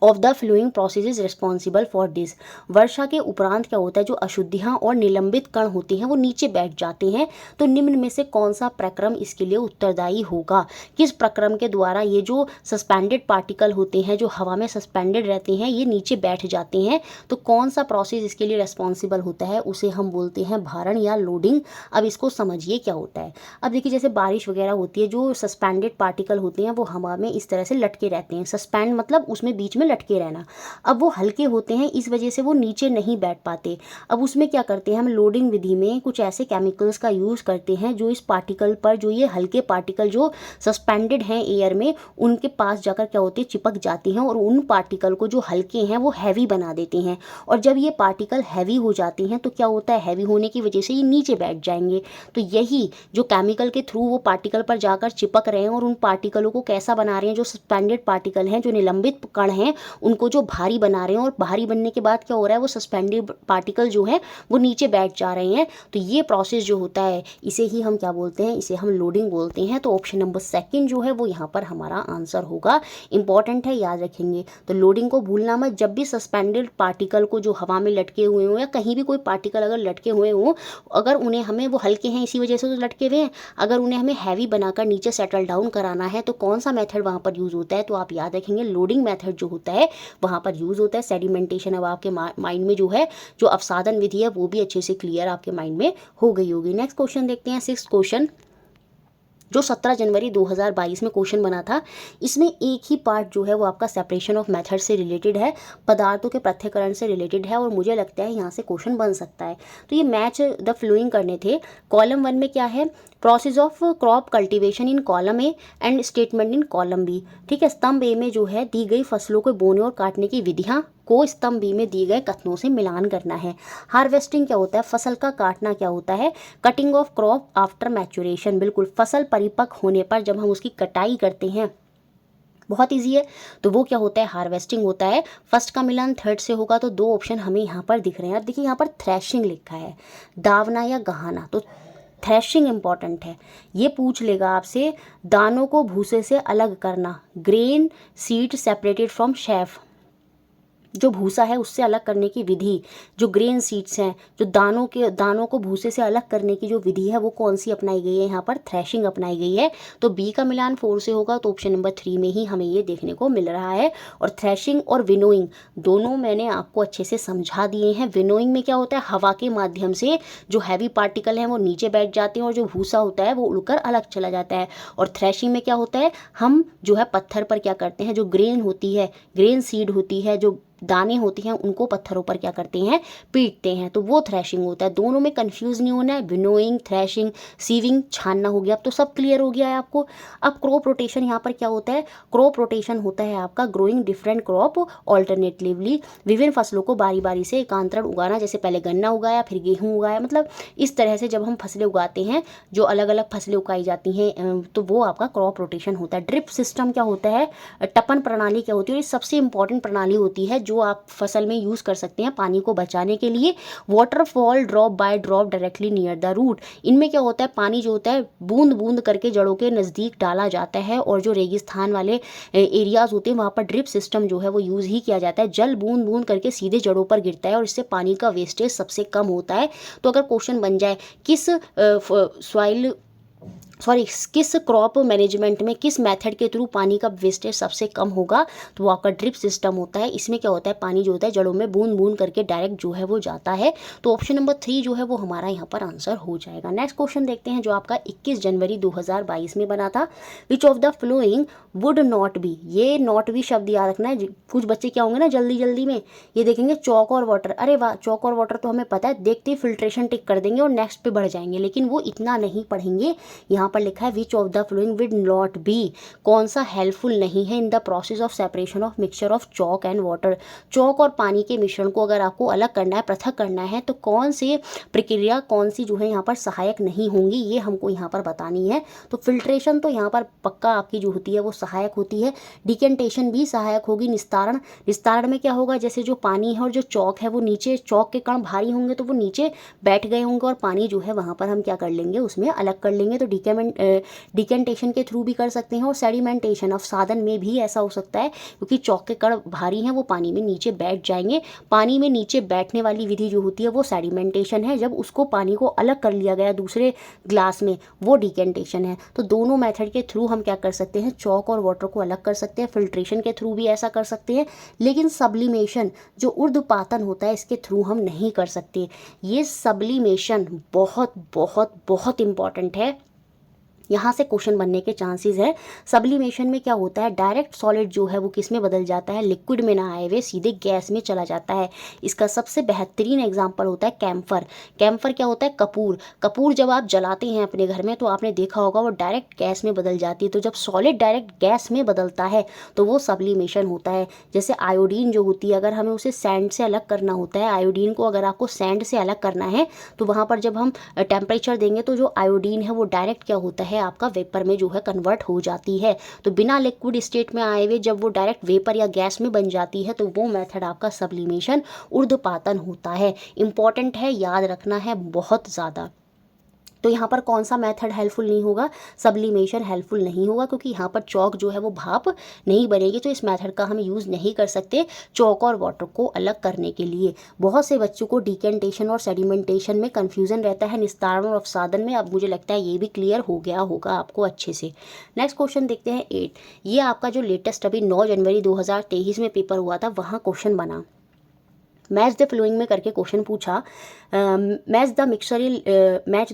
Speaker 1: of the flowing process is responsible for this. वर्षा के उपरांत क्या होता है, जो अशुद्धियाँ और निलंबित कण होते हैं वो नीचे बैठ जाते हैं। तो निम्न में से कौन सा प्रक्रम इसके लिए उत्तरदायी होगा, किस प्रक्रम के द्वारा ये जो सस्पेंडेड पार्टिकल होते हैं, जो हवा में सस्पेंडेड रहते हैं, ये नीचे बैठ जाते हैं। तो कौन सा प्रोसेस इसके लिए रिस्पॉन्सिबल होता है, उसे हम बोलते हैं भारण या लोडिंग। अब इसको समझिए क्या होता है। अब देखिए जैसे बारिश वगैरह होती है, जो सस्पेंडेड पार्टिकल होते हैं वो हवा में इस तरह से लटके रहते हैं। सस्पेंड मतलब उसमें बीच में लटके रहना। अब वो हल्के होते हैं, इस वजह से वो नीचे नहीं बैठ पाते। अब उसमें क्या करते हैं, हम लोडिंग विधि में कुछ ऐसे केमिकल्स का यूज़ करते हैं जो इस पार्टिकल पर, जो ये हल्के पार्टिकल जो सस्पेंडेड हैं एयर में, उनके पास जाकर क्या होती है, चिपक जाती हैं और उन पार्टिकल को जो हल्के हैं वो हैवी बना देते हैं। और जब ये पार्टिकल हैवी हो जाती हैं तो क्या होता है, हैवी होने की वजह से ये नीचे बैठ जाएंगे। तो यही जो केमिकल के थ्रू वो पार्टिकल पर जाकर चिपक रहे हैं और उन पार्टिकलों को कैसा बना रहे हैं, जो सस्पेंडेड पार्टिकल हैं, जो निलंबित कण हैं, उनको जो भारी बना रहे हैं। और भारी बनने के बाद क्या हो रहा है, वो सस्पेंडेड पार्टिकल जो है वो नीचे बैठ जा रहे हैं। तो ये प्रोसेस जो होता है इसे ही हम क्या बोलते हैं, इसे हम लोडिंग बोलते हैं। तो ऑप्शन नंबर 2 जो है वो यहाँ पर हमारा आंसर होगा। इंपॉर्टेंट है, याद रखेंगे। तो लोडिंग को भूलना मत। जब भी सस्पेंडेड पार्टिकल को जो हवा में लटके हुए हों या कहीं भी कोई पार्टिकल अगर लटके हुए हों, अगर उन्हें हमें, वो हल्के हैं इसी वजह से तो लटके हुए हैं, अगर उन्हें हमें हैवी बनाकर नीचे सेटल डाउन कराना है तो कौन सा मेथड वहाँ पर यूज़ होता है, तो आप याद रखेंगे लोडिंग मेथड जो होता है वहाँ पर यूज़ होता है। सेडिमेंटेशन अब आपके माइंड में जो है, जो अवसादन विधि है वो भी अच्छे से क्लियर आपके माइंड में हो गई होगी। नेक्स्ट क्वेश्चन देखते हैं, 6th क्वेश्चन जो 17 जनवरी 2022 में क्वेश्चन बना था। इसमें एक ही पार्ट जो है वो आपका सेपरेशन ऑफ मेथड से रिलेटेड है, पदार्थों के पृथक्करण से रिलेटेड है, और मुझे लगता है यहाँ से क्वेश्चन बन सकता है। तो ये मैच द फ्लोइंग करने थे। कॉलम 1 में क्या है, process of crop cultivation in column A and statement in column B. ठीक है, स्तंभ ए में जो है दी गई फसलों को बोने और काटने की विधियाँ को स्तंभ बी में दिए गए कथनों से मिलान करना है। हार्वेस्टिंग क्या होता है, फसल का काटना क्या होता है। Cutting of crop after maturation, बिल्कुल फसल परिपक्व होने पर जब हम उसकी कटाई करते हैं, बहुत इजी है। तो वो क्या होता है, हार्वेस्टिंग होता है। फर्स्ट का मिलान थर्ड से होगा। तो 2 ऑप्शन हमें यहाँ पर दिख रहे हैं। अब देखिए यहाँ पर थ्रेशिंग लिखा है, दावना या गहाना। तो थ्रेशिंग इंपॉर्टेंट है, ये पूछ लेगा आपसे, दानों को भूसे से अलग करना, grain seed separated from chef, जो भूसा है उससे अलग करने की विधि, जो ग्रेन सीड्स हैं, जो दानों को भूसे से अलग करने की जो विधि है वो कौन सी अपनाई गई है, यहाँ पर थ्रेशिंग अपनाई गई है। तो बी का मिलान 4 से होगा। तो ऑप्शन नंबर 3 में ही हमें ये देखने को मिल रहा है। और थ्रेशिंग और विनोइंग दोनों मैंने आपको अच्छे से समझा दिए हैं। विनोइंग में क्या होता है, हवा के माध्यम से जो हैवी पार्टिकल हैं वो नीचे बैठ जाते हैं और जो भूसा होता है वो उड़कर अलग चला जाता है। और थ्रेशिंग में क्या होता है, हम जो है पत्थर पर क्या करते हैं, जो ग्रेन होती है, ग्रेन सीड होती है, जो दाने होती हैं, उनको पत्थरों पर क्या करते हैं, पीटते हैं। तो वो थ्रेशिंग होता है। दोनों में कंफ्यूज नहीं होना है। विनोइंग, थ्रेशिंग, सीविंग, छानना हो गया। अब तो सब क्लियर हो गया है आपको। अब क्रॉप रोटेशन यहाँ पर क्या होता है, क्रॉप रोटेशन होता है आपका ग्रोइंग डिफरेंट क्रॉप ऑल्टरनेटिवली, विभिन्न फसलों को बारी बारी से एकांतरण उगाना। जैसे पहले गन्ना उगाया, फिर गेहूँ उगाया, मतलब इस तरह से जब हम फसलें उगाते हैं, जो अलग अलग फसलें उगाई जाती हैं, तो वो आपका क्रॉप रोटेशन होता है। ड्रिप सिस्टम क्या होता है, टपन प्रणाली क्या होती है, ये सबसे इंपॉर्टेंट प्रणाली होती है जो आप फसल में यूज़ कर सकते हैं पानी को बचाने के लिए। Waterfall drop by drop directly near the root, इनमें क्या होता है पानी जो होता है बूंद बूंद करके जड़ों के नज़दीक डाला जाता है। और जो रेगिस्तान वाले एरियाज़ होते हैं वहाँ पर ड्रिप सिस्टम जो है वो यूज़ ही किया जाता है। जल बूंद बूंद करके सीधे जड़ों पर गिरता है और इससे पानी का वेस्टेज सबसे कम होता है। तो अगर क्वेश्चन बन जाए किस क्रॉप मैनेजमेंट में किस मेथड के थ्रू पानी का वेस्टेज सबसे कम होगा, तो वो आपका ड्रिप सिस्टम होता है। इसमें क्या होता है पानी जो होता है जड़ों में बूंद बूंद करके डायरेक्ट जो है वो जाता है। तो ऑप्शन नंबर 3 जो है वो हमारा यहाँ पर आंसर हो जाएगा। नेक्स्ट क्वेश्चन देखते हैं जो आपका 21 जनवरी 2022 में बना था। Which of the flowing would not be, ये नॉट बी शब्द याद रखना है। कुछ बच्चे क्या होंगे ना जल्दी जल्दी में ये देखेंगे चौक और वाटर, अरे वाह चौक और वाटर तो हमें पता है, देखते ही फिल्ट्रेशन टिक कर देंगे और नेक्स्ट पे बढ़ जाएंगे, लेकिन वो इतना नहीं पढ़ेंगे। यहाँ पर लिखा है which of the flowing will not be, कौन सा हेल्पफुल नहीं है in the process of separation of mixture of chalk and water. Chalk और पानी के मिश्रण को अगर आपको अलग करना है, पृथक करना है, तो कौन सी प्रक्रिया कौन सी जो है यहाँ पर सहायक नहीं होंगी, ये हमको यहाँ पर बतानी है। तो फिल्ट्रेशन तो यहाँ पर पक्का आपकी जो होती है वो सहायक होती है। डिकेंटेशन भी सहायक होगी। निस्तारण में क्या होगा, जैसे जो पानी है और जो चौक है वो नीचे, चौक के कण भारी होंगे तो वो नीचे बैठ गए होंगे और पानी जो है वहाँ पर हम क्या कर लेंगे उसमें अलग कर लेंगे। तो डिकेंटेशन के थ्रू भी कर सकते हैं। और सेडिमेंटेशन अवसादन में भी ऐसा हो सकता है क्योंकि चौक के कण भारी हैं वो पानी में नीचे बैठ जाएंगे। पानी में नीचे बैठने वाली विधि जो होती है वो सेडिमेंटेशन है। जब उसको पानी को अलग कर लिया गया दूसरे ग्लास में, वो डिकेंटेशन है। तो दोनों मेथड के थ्रू हम क्या कर सकते हैं, चौक और वाटर को अलग कर सकते हैं। फिल्ट्रेशन के थ्रू भी ऐसा कर सकते हैं, लेकिन सब्लिमेशन जो ऊर्ध्वपातन होता है इसके थ्रू हम नहीं कर सकते। ये सब्लिमेशन बहुत बहुत बहुत इंपॉर्टेंट है, यहाँ से क्वेश्चन बनने के चांसेस है। सब्लिमेशन में क्या होता है, डायरेक्ट सॉलिड जो है वो किस में बदल जाता है, लिक्विड में ना आए हुए सीधे गैस में चला जाता है। इसका सबसे बेहतरीन एग्जांपल होता है कैम्फर। कैम्फर क्या होता है, कपूर जब आप जलाते हैं अपने घर में तो आपने देखा होगा वो डायरेक्ट गैस में बदल जाती है। तो जब सॉलिड डायरेक्ट गैस में बदलता है तो वो सब्लिमेशन होता है। जैसे आयोडीन जो होती है, अगर हमें उसे सैंड से अलग करना होता है, आयोडीन को अगर आपको सैंड से अलग करना है तो वहाँ पर जब हम टेम्परेचर देंगे तो जो आयोडीन है वो डायरेक्ट क्या होता है आपका वेपर में जो है कन्वर्ट हो जाती है। तो बिना लिक्विड स्टेट में आए हुए जब वो डायरेक्ट वेपर या गैस में बन जाती है तो वो मेथड आपका सब्लिमेशन ऊर्ध्वपातन होता है। इंपॉर्टेंट है, याद रखना है बहुत ज़्यादा। तो यहाँ पर कौन सा मेथड हेल्पफुल नहीं होगा, सब्लिमेशन हेल्पफुल नहीं होगा, क्योंकि यहाँ पर चौक जो है वो भाप नहीं बनेगी। तो इस मेथड का हम यूज़ नहीं कर सकते चौक और वाटर को अलग करने के लिए। बहुत से बच्चों को डिकेंटेशन और सेडिमेंटेशन में कन्फ्यूज़न रहता है, निस्तारण और अवसादन में। अब मुझे लगता है ये भी क्लियर हो गया होगा आपको अच्छे से। नेक्स्ट क्वेश्चन देखते हैं 8। ये आपका जो लेटेस्ट अभी 9 जनवरी 2023 में पेपर हुआ था वहाँ क्वेश्चन बना, मैच द फ्लोइंग में करके क्वेश्चन पूछा। Match the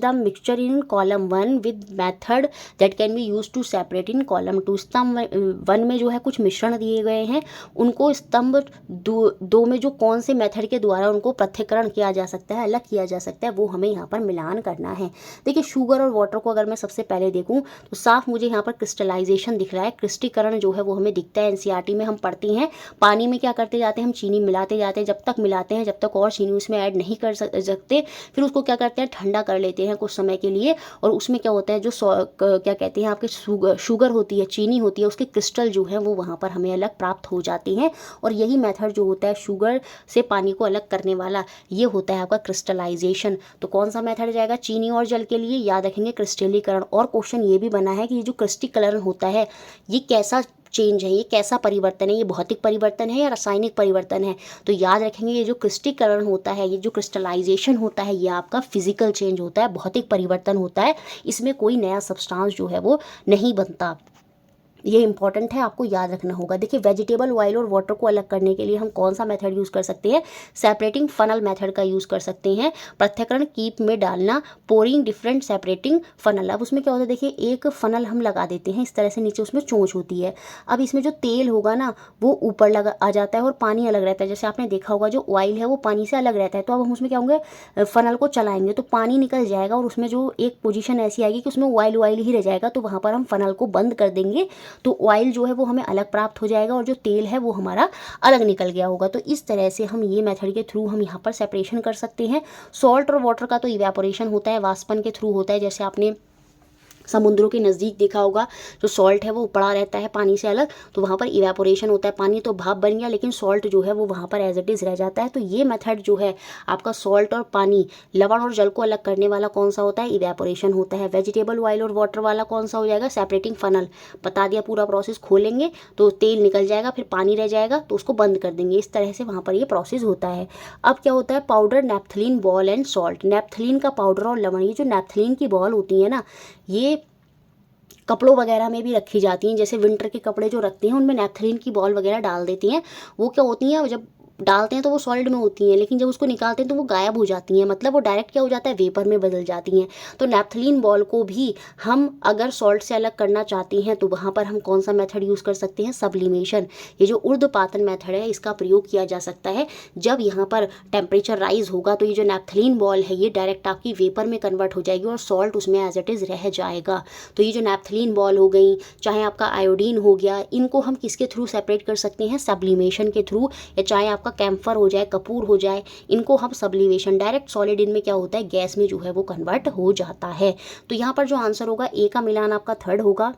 Speaker 1: mixture in column 1 with method that can be use to separate in column 2। स्तंभ 1 में जो है कुछ मिश्रण दिए गए हैं, उनको स्तंभ 2 में जो कौन से मेथड के द्वारा उनको पृथक्करण किया जा सकता है, अलग किया जा सकता है, वो हमें यहाँ पर मिलान करना है। देखिए शुगर और वाटर को अगर मैं सबसे पहले देखूँ तो साफ मुझे यहाँ पर क्रिस्टलाइजेशन दिख रहा है। क्रिस्टीकरण जो है वो हमें दिखता है, एनसीईआरटी में हम पढ़ते हैं। पानी में क्या करते जाते हैं, हम चीनी मिलाते जाते हैं, जब तक मिलाते हैं जब तक और चीनी उसमें ऐड नहीं कर सकते, फिर उसको क्या करते हैं ठंडा कर लेते हैं कुछ समय के लिए। और उसमें क्या होता है जो क्या कहते हैं आपके शुगर होती है, चीनी होती है, उसके क्रिस्टल जो है वो वहाँ पर हमें अलग प्राप्त हो जाती हैं। और यही मेथड जो होता है शुगर से पानी को अलग करने वाला, ये होता है आपका क्रिस्टलाइजेशन। तो कौन सा मेथड जाएगा, चीनी और जल के लिए याद रखेंगे क्रिस्टलीकरण। और क्वेश्चन ये भी बना है कि ये जो क्रिस्टलीकरण होता है ये कैसा चेंज है, ये कैसा परिवर्तन है, ये भौतिक परिवर्तन है या रासायनिक परिवर्तन है। तो याद रखेंगे ये जो क्रिस्टलीकरण होता है, ये जो क्रिस्टलाइजेशन होता है, ये आपका फिजिकल चेंज होता है, भौतिक परिवर्तन होता है। इसमें कोई नया सब्सटेंस जो है वो नहीं बनता। ये इंपॉर्टेंट है, आपको याद रखना होगा। देखिए वेजिटेबल ऑयल और वाटर को अलग करने के लिए हम कौन सा मेथड यूज़ कर सकते हैं, सेपरेटिंग फनल मेथड का यूज़ कर सकते हैं। पृथक्करण कीप में डालना, पोरिंग डिफरेंट सेपरेटिंग फनल। अब उसमें क्या होता है, देखिए एक फनल हम लगा देते हैं इस तरह से, नीचे उसमें चोंच होती है। अब इसमें जो तेल होगा ना वो ऊपर लगा आ जाता है और पानी अलग रहता है। जैसे आपने देखा होगा जो ऑयल है वो पानी से अलग रहता है। तो अब हम उसमें क्या होंगे, फनल को चलाएंगे तो पानी निकल जाएगा और उसमें जो एक पोजीशन ऐसी आएगी कि उसमें ऑयल ही रह जाएगा। तो वहाँ पर हम फनल को बंद कर देंगे तो ऑयल जो है वो हमें अलग प्राप्त हो जाएगा और जो तेल है वो हमारा अलग निकल गया होगा। तो इस तरह से हम ये मेथड के थ्रू हम यहाँ पर सेपरेशन कर सकते हैं। सॉल्ट और वाटर का तो इवेपोरेशन होता है, वाष्पन के थ्रू होता है। जैसे आपने समुद्रों के नज़दीक देखा होगा, जो सॉल्ट है वो पड़ा रहता है पानी से अलग, तो वहाँ पर इवेपोरेशन होता है, पानी तो भाप बन गया लेकिन सॉल्ट जो है वो वहाँ पर एज इट इज़ रह जाता है। तो ये मेथड जो है आपका सॉल्ट और पानी, लवण और जल को अलग करने वाला कौन सा होता है, इवेपोरेशन होता है। वेजिटेबल ऑयल और वाटर वाला कौन सा हो जाएगा, सेपरेटिंग फनल। बता दिया पूरा प्रोसेस, खोलेंगे तो तेल निकल जाएगा, फिर पानी रह जाएगा तो उसको बंद कर देंगे। इस तरह से वहाँ पर ये प्रोसेस होता है। अब क्या होता है, powder, naphthalene ball and salt. Naphthalene का पाउडर और लवण, ये जो नेप्थलीन की बॉल होती है ना, ये कपड़ों वगैरह में भी रखी जाती हैं। जैसे विंटर के कपड़े जो रखते हैं उनमें नेपथलीन की बॉल वगैरह डाल देती हैं। वो क्या होती हैं, जब डालते हैं तो वो सॉलिड में होती हैं, लेकिन जब उसको निकालते हैं तो वो गायब हो जाती हैं, मतलब वो डायरेक्ट क्या हो जाता है, वेपर में बदल जाती हैं। तो नेपथलीन बॉल को भी हम अगर सॉल्ट से अलग करना चाहते हैं तो वहाँ पर हम कौन सा मेथड यूज़ कर सकते हैं, सब्लिमेशन। ये जो ऊर्ध्वपातन मेथड है इसका प्रयोग किया जा सकता है। जब यहाँ पर टेम्परेचर राइज होगा तो ये जो नेपथलीन बॉल है ये डायरेक्ट आपकी वेपर में कन्वर्ट हो जाएगी और सॉल्ट उसमें एज इट इज़ रह जाएगा। तो ये जो नेपथलीन बॉल हो गई, चाहे आपका आयोडीन हो गया, इनको हम किसके थ्रू सेपरेट कर सकते हैं, सब्लिमेशन के थ्रू। या चाहे आपका कैम्फर हो जाए, कपूर हो जाए, इनको हम सब्लिमेशन, डायरेक्ट सॉलिड इनमें क्या होता है, गैस में जो है वो कन्वर्ट हो जाता है। तो यहाँ पर जो आंसर होगा ए का मिलान आपका थर्ड होगा,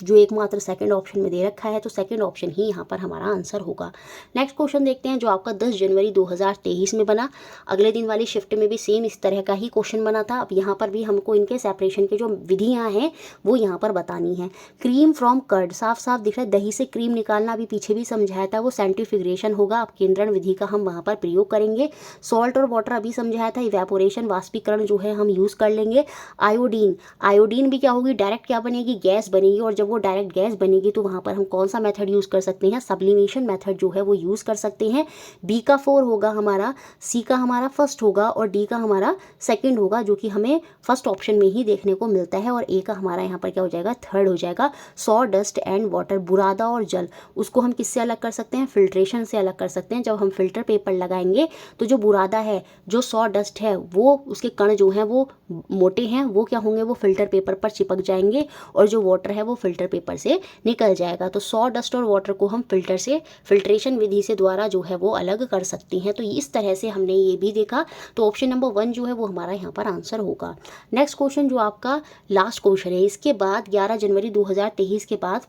Speaker 1: जो एकमात्र सेकंड ऑप्शन में दे रखा है, तो सेकंड ऑप्शन ही यहाँ पर हमारा आंसर होगा। नेक्स्ट क्वेश्चन देखते हैं जो आपका 10 जनवरी 2023 में बना। अगले दिन वाली शिफ्ट में भी सेम इस तरह का ही क्वेश्चन बना था। अब यहाँ पर भी हमको इनके सेपरेशन के जो विधियाँ हैं वो यहाँ पर बतानी है। क्रीम फ्रॉम कर्ड, साफ साफ दिख रहा है, दही से क्रीम निकालना अभी पीछे भी समझाया था, वो सेंट्रीफ्यूगेशन होगा। अब केंद्रण विधि का हम वहाँ पर प्रयोग करेंगे। सॉल्ट और वाटर अभी समझाया था, इवेपोरेशन, वाष्पीकरण जो है हम यूज़ कर लेंगे। आयोडीन, आयोडीन भी क्या होगी, डायरेक्ट क्या बनेगी, गैस बनेगी, और जब वो डायरेक्ट गैस बनेगी तो वहाँ पर हम कौन सा मेथड यूज़ कर सकते हैं, सब्लिमेशन मेथड जो है वो यूज़ कर सकते हैं। बी का 4 होगा हमारा, सी का हमारा फर्स्ट होगा और डी का हमारा सेकंड होगा, जो कि हमें फर्स्ट ऑप्शन में ही देखने को मिलता है। और ए का हमारा यहाँ पर क्या हो जाएगा, थर्ड हो जाएगा। सॉ डस्ट एंड वाटर, बुरादा और जल, उसको हम किससे अलग कर सकते हैं, फिल्ट्रेशन से अलग कर सकते हैं। जब हम फिल्टर पेपर लगाएंगे तो जो बुरादा है, जो सॉ डस्ट है, वो उसके कण जो हैं वो मोटे हैं, वो क्या होंगे, वो फिल्टर पेपर पर चिपक जाएंगे, और जो वाटर है वो फिल्टर पेपर से निकल जाएगा। तो सॉ डस्ट और वाटर को हम फिल्टर से, फिल्ट्रेशन विधि से द्वारा जो है वो अलग कर सकती हैं। तो इस तरह से हमने ये भी देखा। तो ऑप्शन नंबर 1 जो है वो हमारा यहाँ पर आंसर होगा। नेक्स्ट क्वेश्चन जो आपका लास्ट क्वेश्चन है, इसके बाद 11 जनवरी 2023 के बाद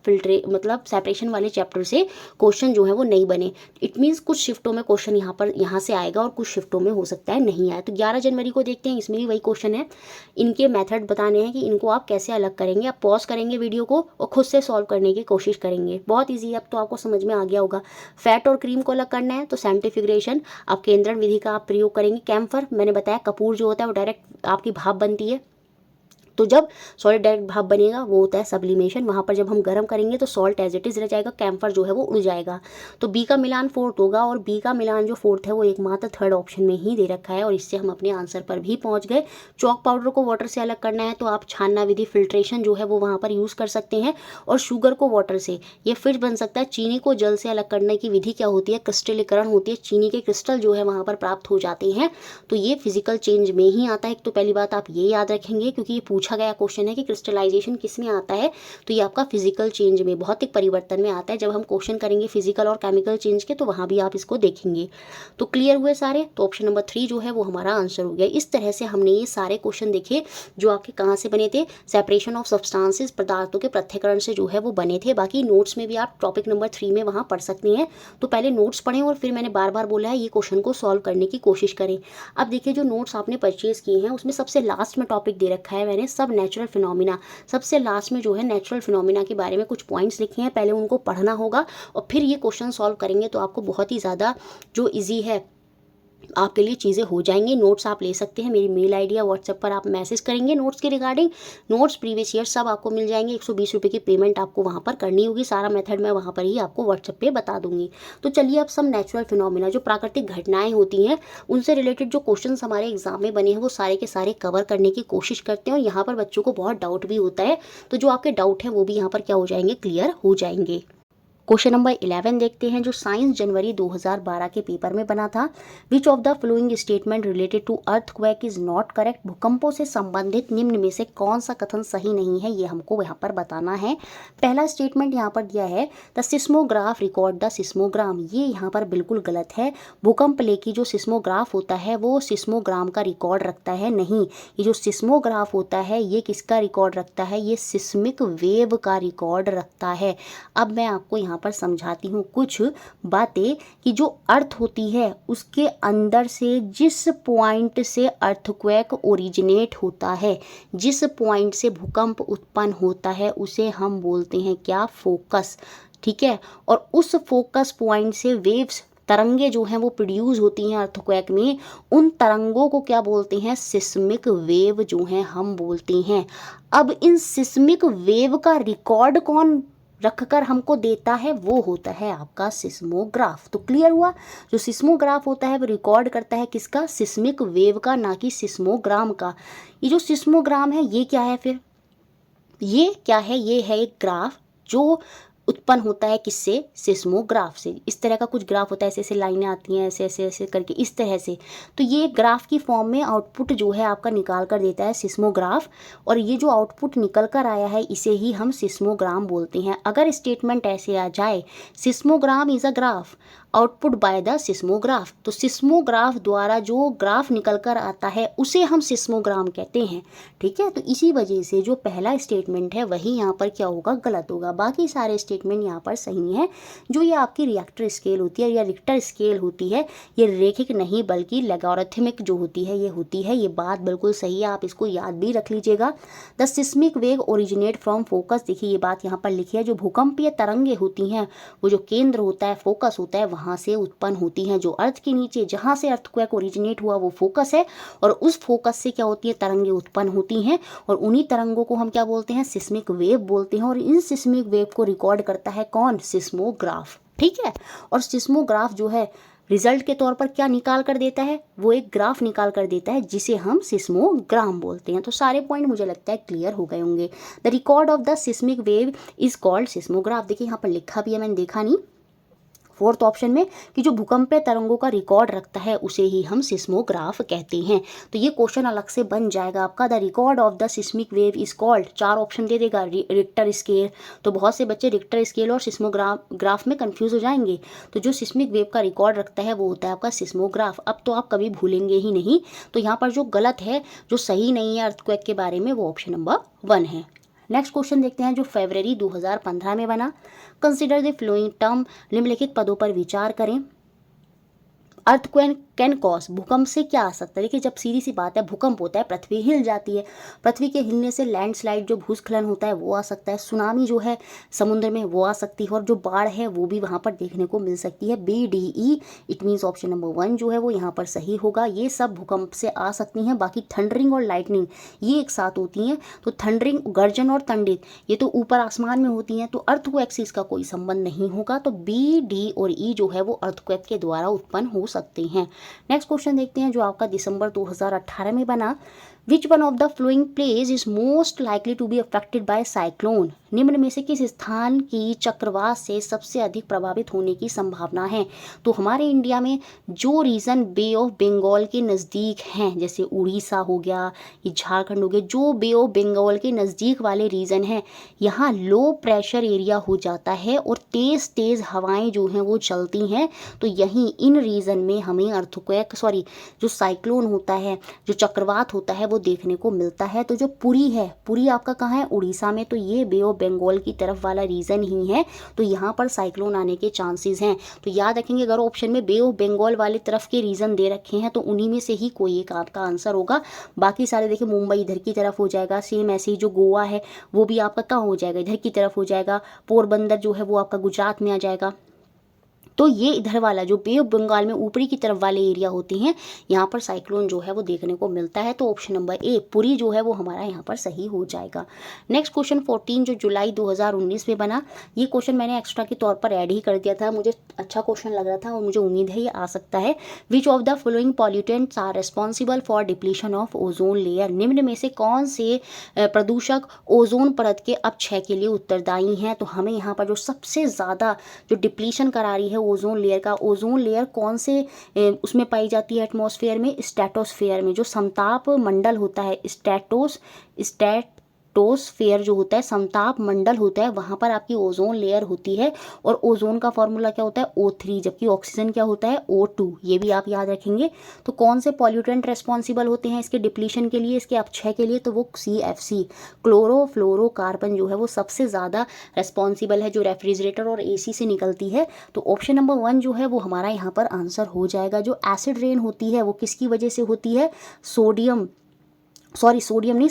Speaker 1: मतलब सेपरेशन वाले चैप्टर से क्वेश्चन जो है वो नहीं बने। इट मीन्स कुछ शिफ्टों में क्वेश्चन यहाँ से आएगा और कुछ शिफ्टों में हो सकता है नहीं आए। तो 11 जनवरी को देखते हैं, इसमें भी वही क्वेश्चन है। इनके मेथड बताने हैं कि इनको आप कैसे अलग करेंगे। आप पॉज करेंगे वीडियो को और खुद से सॉल्व करने की कोशिश करेंगे। बहुत इजी है, अब तो आपको समझ में आ गया होगा। फैट और क्रीम को अलग करना है तो सेंट्रीफ्यूगेशन, अब केंद्रण विधि का आप प्रयोग करेंगे। कैम्फर मैंने बताया, कपूर जो होता है वो डायरेक्ट आपकी भाप बनती है, तो जब सॉलिड डायरेक्ट भाप बनेगा वो होता है सब्लिमेशन। वहाँ पर जब हम गर्म करेंगे तो सॉल्ट एज इट इज़ रह जाएगा, कैम्फर जो है वो उड़ जाएगा। तो बी का मिलान फोर्थ होगा, और बी का मिलान जो फोर्थ है वो एकमात्र थर्ड ऑप्शन में ही दे रखा है, और इससे हम अपने आंसर पर भी पहुँच गए। चॉक पाउडर को वाटर से अलग करना है तो आप छानना विधि, फिल्ट्रेशन जो है वो वहाँ पर यूज़ कर सकते हैं। और शुगर को वाटर से ये फिर बन सकता है। चीनी को जल से अलग करने की विधि क्या होती है, क्रिस्टलीकरण होती है, चीनी के क्रिस्टल जो है वहाँ पर प्राप्त हो जाते हैं। तो ये फिजिकल चेंज में ही आता है। तो पहली बात आप ये याद रखेंगे, क्योंकि ये पूछा गया क्वेश्चन है कि क्रिस्टलाइजेशन किस में आता है, तो ये आपका फिजिकल चेंज में, भौतिक परिवर्तन में आता है। जब हम क्वेश्चन करेंगे फिजिकल और केमिकल चेंज के तो वहाँ भी आप इसको देखेंगे। तो क्लियर हुए सारे, तो ऑप्शन नंबर 3 जो है वो हमारा आंसर हो गया। इस तरह से हमने ये सारे क्वेश्चन देखे जो आपके कहाँ से बने थे, सेपरेशन ऑफ सब्सटेंसेस, पदार्थों के पृथक्करण से जो है वो बने थे। बाकी नोट्स में भी आप टॉपिक नंबर 3 में वहाँ पढ़ सकते हैं। तो पहले नोट्स पढ़ें और फिर मैंने बार बार बोला है ये क्वेश्चन को सॉल्व करने की कोशिश करें। अब देखिए जो नोट्स आपने परचेज किए हैं उसमें सबसे लास्ट में टॉपिक दे रखा है मैंने, सब नेचुरल फिनोमिना। सबसे लास्ट में जो है नेचुरल फिनोमिना के बारे में कुछ पॉइंट्स लिखे हैं, पहले उनको पढ़ना होगा और फिर ये क्वेश्चन सॉल्व करेंगे तो आपको बहुत ही ज़्यादा जो इजी है आपके लिए चीज़ें हो जाएंगी। नोट्स आप ले सकते हैं, मेरी मेल आईडी या व्हाट्सएप पर आप मैसेज करेंगे नोट्स के रिगार्डिंग। नोट्स प्रीवियस ईयर सब आपको मिल जाएंगे। 120 रुपये की पेमेंट आपको वहाँ पर करनी होगी। सारा मेथड मैं वहाँ पर ही आपको व्हाट्सएप पे बता दूंगी। तो चलिए अब सब नेचुरल फिनोमिना जो प्राकृतिक घटनाएं होती हैं उनसे रिलेटेड जो क्वेश्चन हमारे एग्जाम में बने हैं वो सारे के सारे कवर करने की कोशिश करते हैं। और यहाँ पर बच्चों को बहुत डाउट भी होता है, तो जो आपके डाउट हैं वो भी यहाँ पर क्या हो जाएंगे, क्लियर हो जाएंगे। क्वेश्चन नंबर 11 देखते हैं जो साइंस जनवरी 2012 के पेपर में बना था। Which of the flowing statement related to earthquake is not correct. भूकंपों से संबंधित निम्न में से कौन सा कथन सही नहीं है, ये हमको यहाँ पर बताना है। पहला स्टेटमेंट यहाँ पर दिया है द सिस्मोग्राफ रिकॉर्ड द सिस्मोग्राम, ये यहाँ पर बिल्कुल गलत है। भूकंप लेकी जो सिस्मोग्राफ होता है वो सिस्मोग्राम का रिकॉर्ड रखता है, नहीं। ये जो सिस्मोग्राफ होता है ये किसका रिकॉर्ड रखता है, ये सिस्मिक वेव का रिकॉर्ड रखता है। अब मैं आपको यहाँ पर समझाती हूँ कुछ बातें कि जो अर्थ होती है उसके अंदर से जिस पॉइंट से अर्थक्वेक ओरिजिनेट होता है, जिस पॉइंट से भूकंप उत्पन्न होता है उसे हम बोलते हैं क्या, फोकस। ठीक है, और उस फोकस पॉइंट से वेव्स तरंगे जो हैं वो प्रोड्यूस होती हैं अर्थक्वेक में, उन तरंगों को क्या बोलते हैं, सिस्मिक वेव जो हैं हम बोलते हैं। अब इन सिस्मिक वेव का रिकॉर्ड कौन रखकर हमको देता है, वो होता है आपका सिस्मोग्राफ। तो क्लियर हुआ, जो सिस्मोग्राफ होता है वो रिकॉर्ड करता है किसका, सिस्मिक वेव का, ना कि सिस्मोग्राम का। ये जो सिस्मोग्राम है ये क्या है, फिर ये क्या है, ये है एक ग्राफ जो उत्पन्न होता है किससे, सिस्मोग्राफ से। इस तरह का कुछ ग्राफ होता है, ऐसे ऐसे लाइनें आती हैं, ऐसे ऐसे ऐसे करके इस तरह से। तो ये ग्राफ की फॉर्म में आउटपुट जो है आपका निकाल कर देता है सिस्मोग्राफ, और ये जो आउटपुट निकल कर आया है इसे ही हम सिस्मोग्राम बोलते हैं। अगर स्टेटमेंट ऐसे आ जाए सिस्मोग्राम is a graph output by the seismograph, तो सिस्मोग्राफ द्वारा जो ग्राफ निकल कर आता है उसे हम सिस्मोग्राम कहते हैं। ठीक है, तो इसी वजह से जो पहला स्टेटमेंट है वही यहाँ पर क्या होगा, गलत होगा। बाकी सारे स्टेटमेंट यहाँ पर सही हैं। जो ये आपकी रिएक्टर स्केल होती है या रिक्टर स्केल होती है, ये रेखिक नहीं बल्कि लॉगरिथमिक जो होती है ये होती है। ये बात बिल्कुल सही है, आप इसको याद भी रख लीजिएगा। The seismic wave originate from focus, देखिए ये बात यहाँ पर लिखी है, जो भूकंपीय तरंगे होती हैं वो जो केंद्र होता है, फोकस होता है, वहाँ से उत्पन्न होती हैं। जो अर्थ के नीचे जहाँ से अर्थक्वेक ओरिजिनेट हुआ वो फोकस है, और उस फोकस से क्या होती है, तरंगे उत्पन्न होती हैं, और उन्हीं तरंगों को हम क्या बोलते हैं, सिस्मिक वेव बोलते हैं। और इन सिस्मिक वेव को रिकॉर्ड करता है कौन, सिस्मोग्राफ। ठीक है, और सिस्मोग्राफ जो है रिजल्ट के तौर पर क्या निकाल कर देता है, वो एक ग्राफ निकाल कर देता है जिसे हम सिस्मोग्राम बोलते हैं। तो सारे पॉइंट मुझे लगता है क्लियर हो गए होंगे। The record of the seismic wave is called seismograph. देखिए यहाँ पर लिखा भी है, मैंने देखा नहीं फोर्थ ऑप्शन में, कि जो भूकंपीय तरंगों का रिकॉर्ड रखता है उसे ही हम सिस्मोग्राफ कहते हैं। तो ये क्वेश्चन अलग से बन जाएगा आपका, the record of the seismic wave is called, 4 option दे देगा, रिक्टर स्केल। तो बहुत से बच्चे रिक्टर स्केल और सिस्मोग्राफ में कंफ्यूज हो जाएंगे। तो जो सिस्मिक वेव का रिकॉर्ड रखता है वो होता है आपका सिस्मोग्राफ। अब तो आप कभी भूलेंगे ही नहीं। तो यहाँ पर जो गलत है, जो सही नहीं है अर्थक्वेक के बारे में, वो ऑप्शन नंबर 1 है। नेक्स्ट क्वेश्चन देखते हैं जो फरवरी 2015 में बना। कंसिडर द फ्लोइंग टर्म, निम्नलिखित पदों पर विचार करें। अर्थक्वेक कैन कॉज, भूकंप से क्या आ सकता है। देखिए जब सीधी सी बात है, भूकंप होता है, पृथ्वी हिल जाती है, पृथ्वी के हिलने से लैंडस्लाइड जो भूस्खलन होता है वो आ सकता है, सुनामी जो है समुद्र में वो आ सकती है, और जो बाढ़ है वो भी वहाँ पर देखने को मिल सकती है। BDE, it means option number 1 जो है वो यहाँ पर सही होगा। ये सब भूकंप से आ सकती हैं। बाकी थंडरिंग और लाइटनिंग ये एक साथ होती हैं। तो थंडरिंग, गर्जन और तंडित ये तो ऊपर आसमान में होती हैं, तो अर्थक्वेक से इसका कोई संबंध नहीं होगा। तो B, D और E जो है वो अर्थक्वेक के द्वारा उत्पन्न हो सकते हैं। नेक्स्ट क्वेश्चन देखते हैं जो आपका दिसंबर 2018 में बना। Which one of the following place is most likely to be affected by cyclone, निम्न में से किस स्थान की चक्रवात से सबसे अधिक प्रभावित होने की संभावना है। तो हमारे इंडिया में जो रीजन बे ऑफ बंगाल के नज़दीक हैं, जैसे उड़ीसा हो गया, ये झारखंड हो गया, जो बे ऑफ बंगाल के नज़दीक वाले रीजन हैं, यहाँ लो प्रेशर एरिया हो जाता है और तेज़ तेज़ हवाएं जो हैं वो चलती हैं। तो यहीं इन रीजन में हमें अर्थक्वेक जो साइक्लोन होता है, जो चक्रवात होता है वो देखने को मिलता है। तो जो पुरी है, पुरी आपका कहाँ है, उड़ीसा में, तो ये बे ऑफ बंगाल की तरफ वाला रीजन ही है। तो यहाँ पर साइक्लोन आने के चांसेस हैं। तो याद रखेंगे अगर ऑप्शन में बे ऑफ बंगाल वाले तरफ के रीजन दे रखे हैं तो उन्हीं में से ही कोई एक आपका आंसर होगा। बाकी सारे देखिए मुंबई इधर की तरफ हो जाएगा, सेम ऐसे ही जो गोवा है वो भी आपका कहाँ हो जाएगा, इधर की तरफ हो जाएगा, पोरबंदर जो है वो आपका गुजरात में आ जाएगा। तो ये इधर वाला जो बे ऑफ बंगाल में ऊपरी की तरफ वाले एरिया होते हैं, यहाँ पर साइक्लोन जो है वो देखने को मिलता है। तो ऑप्शन नंबर ए पुरी जो है वो हमारा यहाँ पर सही हो जाएगा। नेक्स्ट क्वेश्चन 14 जो जुलाई 2019 में बना, ये क्वेश्चन मैंने एक्स्ट्रा के तौर पर ऐड ही कर दिया था, मुझे अच्छा क्वेश्चन लग रहा था और मुझे उम्मीद है ये आ सकता है। Which of the following pollutants are responsible for depletion of ozone layer, निम्न में से कौन से प्रदूषक ओजोन परत के अपक्षय के लिए उत्तरदायी हैं। तो हमें यहाँ पर जो सबसे ज़्यादा जो डिप्लीशन करा रही है ओजोन लेयर का, ओजोन लेयर कौन से उसमें पाई जाती है एटमॉस्फेयर में, स्ट्रेटोस्फेयर में, जो समताप मंडल होता है, स्ट्रेटोस्फेयर जो होता है, समताप मंडल होता है, वहाँ पर आपकी ओजोन लेयर होती है। और ओजोन का फॉर्मूला क्या होता है O3, जबकि ऑक्सीजन क्या होता है O2, ये भी आप याद रखेंगे। तो कौन से पॉल्यूटेंट रेस्पॉन्सिबल होते हैं इसके डिप्लीशन के लिए, इसके अपक्षय के लिए, तो वो CFC क्लोरोफ्लोरोकार्बन जो है वो सबसे ज़्यादा रेस्पॉन्सिबल है, जो रेफ्रिजरेटर और AC से निकलती है। तो ऑप्शन नंबर 1 जो है वो हमारा यहाँ पर आंसर हो जाएगा। जो एसिड रेन होती है वो किसकी वजह से होती है, सोडियम नहीं,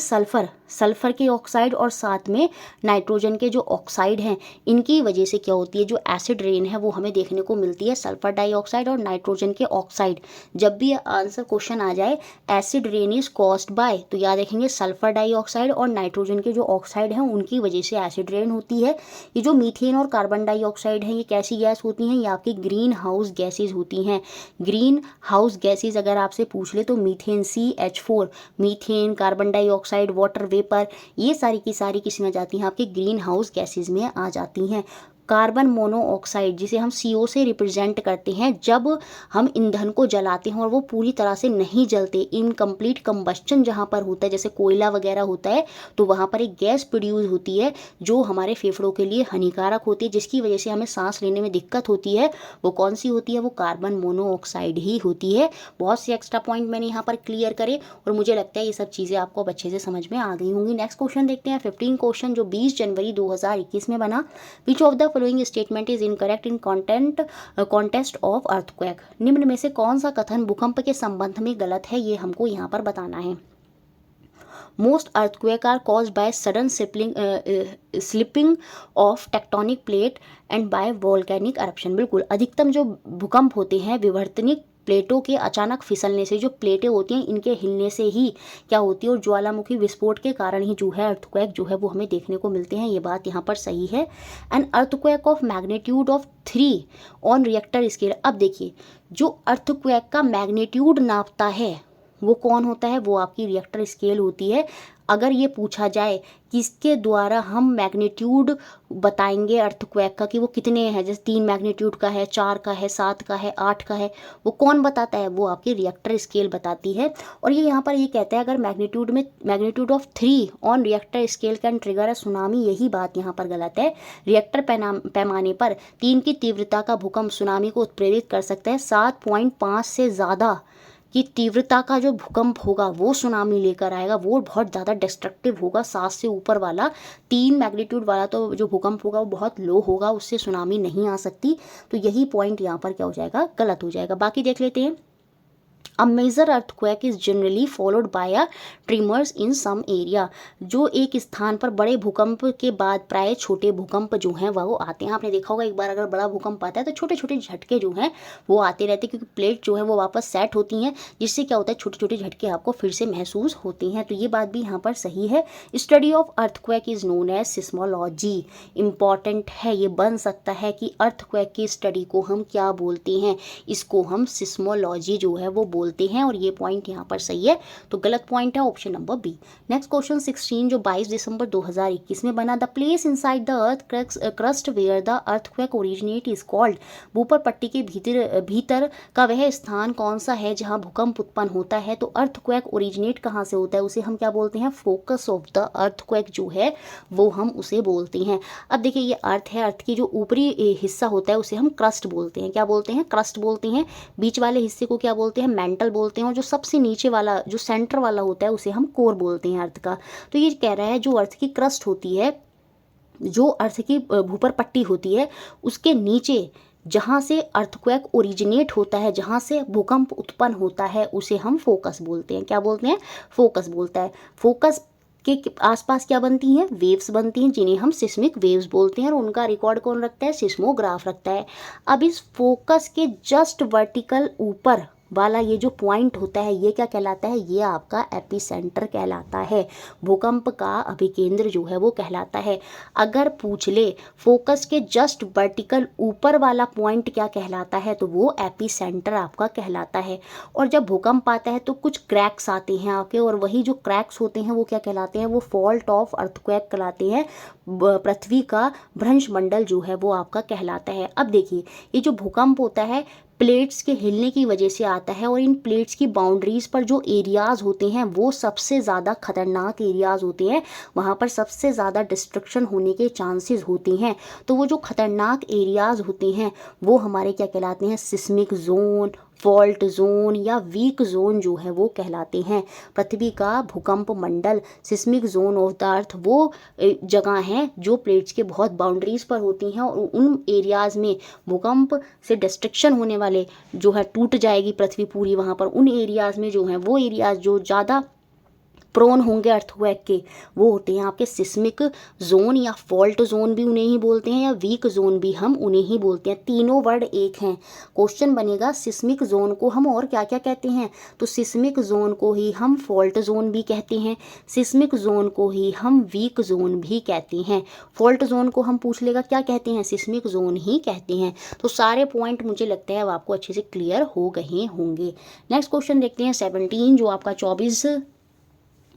Speaker 1: सल्फर के ऑक्साइड और साथ में नाइट्रोजन के जो ऑक्साइड हैं, इनकी वजह से क्या होती है, जो एसिड रेन है वो हमें देखने को मिलती है, सल्फर डाइऑक्साइड और नाइट्रोजन के ऑक्साइड। जब भी आंसर क्वेश्चन आ जाए acid rain is caused by, तो याद रखेंगे सल्फर डाइऑक्साइड और नाइट्रोजन के जो ऑक्साइड हैं उनकी वजह से एसिड रेन होती है। ये जो मीथेन और कार्बन डाइऑक्साइड है ये कैसी गैस होती हैं, ये आपकी ग्रीन हाउस गैसेज होती हैं। ग्रीन हाउस गैसेज अगर आपसे पूछ ले तो methane CH4, methane, carbon dioxide, water vapour, ये सारी की सारी किस में जाती हैं, आपके ग्रीन हाउस गैसेज में आ जाती हैं। कार्बन मोनोऑक्साइड जिसे हम CO से रिप्रेजेंट करते हैं, जब हम ईंधन को जलाते हैं और वो पूरी तरह से नहीं जलते, इनकम्प्लीट कंबस्चन जहाँ पर होता है, जैसे कोयला वगैरह होता है, तो वहाँ पर एक गैस प्रोड्यूस होती है जो हमारे फेफड़ों के लिए हानिकारक होती है, जिसकी वजह से हमें सांस लेने में दिक्कत होती है। वो कौन सी होती है, वो कार्बन मोनोऑक्साइड ही होती है। बहुत से एक्स्ट्रा पॉइंट मैंने यहाँ पर क्लियर करे और मुझे लगता है ये सब चीज़ें आपको अब अच्छे से समझ में आ गई होंगी। नेक्स्ट क्वेश्चन देखते हैं 15 क्वेश्चन जो 20 जनवरी 2021 में बना। विच of the following statement is incorrect in contest of earthquake, निम्न में से कौन सा कथन भूकंप के संबंध में गलत है, ये हमको यहाँ पर बताना है। Most earthquake are caused by sudden slipping of tectonic plate and by volcanic eruption। बिल्कुल, अधिकतम जो भूकंप होते हैं विवर्तनिक प्लेटों के अचानक फिसलने से, जो प्लेटें होती हैं इनके हिलने से ही क्या होती है, और ज्वालामुखी विस्फोट के कारण ही जो है अर्थक्वेक जो है वो हमें देखने को मिलते हैं। ये बात यहाँ पर सही है। An earthquake of magnitude of 3 on Richter scale. अब देखिए, जो अर्थक्वेक का मैग्नीट्यूड नापता है वो कौन होता है, वो आपकी रिएक्टर स्केल होती है। अगर ये पूछा जाए किसके द्वारा हम मैग्नीट्यूड बताएंगे अर्थक्वेक का कि वो कितने हैं, जैसे 3 मैग्नीट्यूड का है, 4 का है, 7 का है, 8 का है, वो कौन बताता है, वो आपकी रिएक्टर स्केल बताती है। और ये यहाँ पर ये कहता है अगर magnitude of 3 on Richter scale can trigger a tsunami, यही बात यहाँ पर गलत है। रिएक्टर पैमाने पर 3 की तीव्रता का भूकंप सुनामी को उत्प्रेरित कर सकता है। 7.5 से ज़्यादा कि तीव्रता का जो भूकंप होगा वो सुनामी लेकर आएगा, वो बहुत ज़्यादा डिस्ट्रक्टिव होगा। 7 से ऊपर वाला, 3 मैग्नीट्यूड वाला तो जो भूकंप होगा वो बहुत लो होगा, उससे सुनामी नहीं आ सकती। तो यही पॉइंट यहाँ पर क्या हो जाएगा, गलत हो जाएगा। बाकी देख लेते हैं। A major earthquake is generally followed by a tremors in some area। जो एक स्थान पर बड़े भूकंप के बाद प्राय छोटे भूकंप जो हैं वो आते हैं। आपने देखा होगा एक बार अगर बड़ा भूकंप आता है तो छोटे छोटे झटके जो हैं वो आते रहते हैं, क्योंकि प्लेट जो है वो वापस सेट होती हैं, जिससे क्या होता है छोटे छोटे झटके आपको फिर से महसूस होती हैं। तो ये बात भी यहाँ पर सही है। Study of earthquake is known as seismology. Important है, ये बन सकता है कि अर्थक्वेक की स्टडी को हम क्या बोलते हैं, इसको हम सिस्मोलॉजी जो है वो बोलते हैं। और ये पॉइंट यहाँ पर सही है, तो गलत पॉइंट है option number B. Next question 16 जो 22 दिसंबर 2021 में बना। The place inside the earth crust where the earthquake originate is called. ऊपर पट्टी के भीतर का वह स्थान कौन सा है जहाँ भूकंप उत्पन्न होता है। तो अर्थक्वेक ओरिजिनेट कहाँ से होता है, उसे हम क्या बोलते हैं, फोकस ऑफ द अर्थक्वेक जो है वो हम उसे बोलते हैं। अब देखिए ये अर्थ है, अर्थ की जो ऊपरी हिस्सा होता है उसे हम क्रस्ट बोलते हैं। क्या बोलते हैं, क्रस्ट बोलते हैं। बीच वाले हिस्से को क्या बोलते हैं, मेंटल बोलते हैं। और जो सबसे नीचे वाला जो सेंटर वाला होता है उसे हम कोर बोलते हैं अर्थ का। तो ये कह रहा है जो अर्थ की क्रस्ट होती है, जो अर्थ की भूपर पट्टी होती है, उसके नीचे जहाँ से अर्थक्वेक ओरिजिनेट होता है, जहाँ से भूकंप उत्पन्न होता है, उसे हम फोकस बोलते हैं। क्या बोलते हैं, फोकस बोलता है। फोकस के आसपास क्या बनती हैं, वेव्स बनती हैं, जिन्हें हम सिस्मिक वेव्स बोलते हैं, और उनका रिकॉर्ड कौन रखता है, सिस्मोग्राफ रखता है। अब इस फोकस के जस्ट वर्टिकल ऊपर वाला ये जो पॉइंट होता है ये क्या कहलाता है, ये आपका एपिसेंटर कहलाता है, भूकंप का अभिकेंद्र जो है वो कहलाता है। अगर पूछ ले फोकस के जस्ट वर्टिकल ऊपर वाला पॉइंट क्या कहलाता है, तो वो एपिसेंटर आपका कहलाता है। और जब भूकंप आता है तो कुछ क्रैक्स आते हैं आपके, और वही जो क्रैक्स होते हैं वो क्या कहलाते हैं, वो फॉल्ट ऑफ अर्थक्वेक कहलाते हैं, पृथ्वी का भ्रंश मंडल जो है वो आपका कहलाता है। अब देखिए ये जो भूकंप होता है प्लेट्स के हिलने की वजह से आता है, और इन प्लेट्स की बाउंड्रीज पर जो एरियाज होते हैं वो सबसे ज़्यादा खतरनाक एरियाज होते हैं, वहाँ पर सबसे ज़्यादा डिस्ट्रक्शन होने के चांसेस होते हैं। तो वो जो खतरनाक एरियाज होते हैं वो हमारे क्या कहलाते हैं, सिस्मिक जोन, फॉल्ट जोन या वीक जोन जो है वो कहलाते हैं। पृथ्वी का भूकंप मंडल, seismic zone of the earth, वो जगह हैं जो प्लेट्स के बहुत बाउंड्रीज पर होती हैं, और उन एरियाज में भूकंप से डिस्ट्रक्शन होने वाले जो है, टूट जाएगी पृथ्वी पूरी, वहाँ पर उन एरियाज में जो हैं वो एरियाज जो ज़्यादा प्रोन होंगे अर्थक्वेक के, वो होते हैं आपके सिस्मिक जोन, या फॉल्ट जोन भी उन्हें ही बोलते हैं, या वीक जोन भी हम उन्हें ही बोलते हैं। तीनों वर्ड एक हैं। क्वेश्चन बनेगा सिस्मिक जोन को हम और क्या क्या कहते हैं, तो सिस्मिक जोन को ही हम फॉल्ट जोन भी कहते हैं, सिस्मिक जोन को ही हम वीक जोन भी कहते हैं। फॉल्ट जोन को हम पूछ लेगा क्या कहते हैं, सिस्मिक जोन ही कहते हैं। तो सारे पॉइंट मुझे लगता है अब आपको अच्छे से क्लियर हो गए होंगे। नेक्स्ट क्वेश्चन देखते हैं 17 जो आपका 24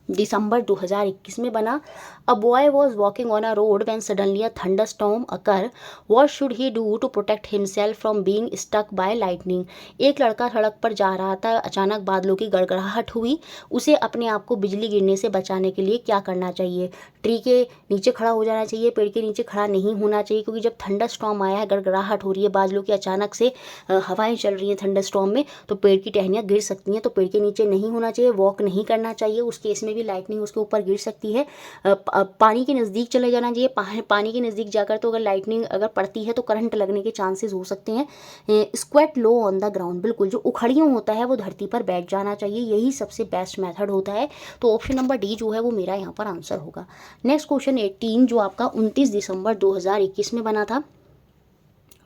Speaker 1: दिसंबर 2021 में बना। A boy was walking on a road when suddenly a thunderstorm occur, what should he do to protect himself from being stuck by lightning. एक लड़का सड़क पर जा रहा था, अचानक बादलों की गड़गड़ाहट हुई, उसे अपने आप को बिजली गिरने से बचाने के लिए क्या करना चाहिए। ट्री के नीचे खड़ा हो जाना चाहिए, पेड़ के नीचे खड़ा नहीं होना चाहिए, क्योंकि जब थंडरस्टॉर्म आया है, गड़गड़ाहट हो रही है, बादलों की अचानक से हवाएं चल रही हैं थंडरस्टॉर्म में, तो पेड़ की टहनियाँ गिर सकती हैं, तो पेड़ के नीचे नहीं होना चाहिए, वॉक नहीं करना चाहिए, उस केस में भी लाइटनिंग उसके ऊपर गिर सकती है। पानी के नज़दीक चले जाना चाहिए, पानी के नज़दीक जाकर तो अगर लाइटनिंग अगर पड़ती है तो करंट लगने के चांसेस हो सकते हैं। Square low on the ground, बिल्कुल जो उखड़ियों होता है वो धरती पर बैठ जाना चाहिए, यही सबसे बेस्ट मेथड होता है। तो ऑप्शन नंबर डी जो है वो मेरा यहाँ पर आंसर होगा। नेक्स्ट क्वेश्चन 18 जो आपका 29 दिसंबर 2021 में बना था।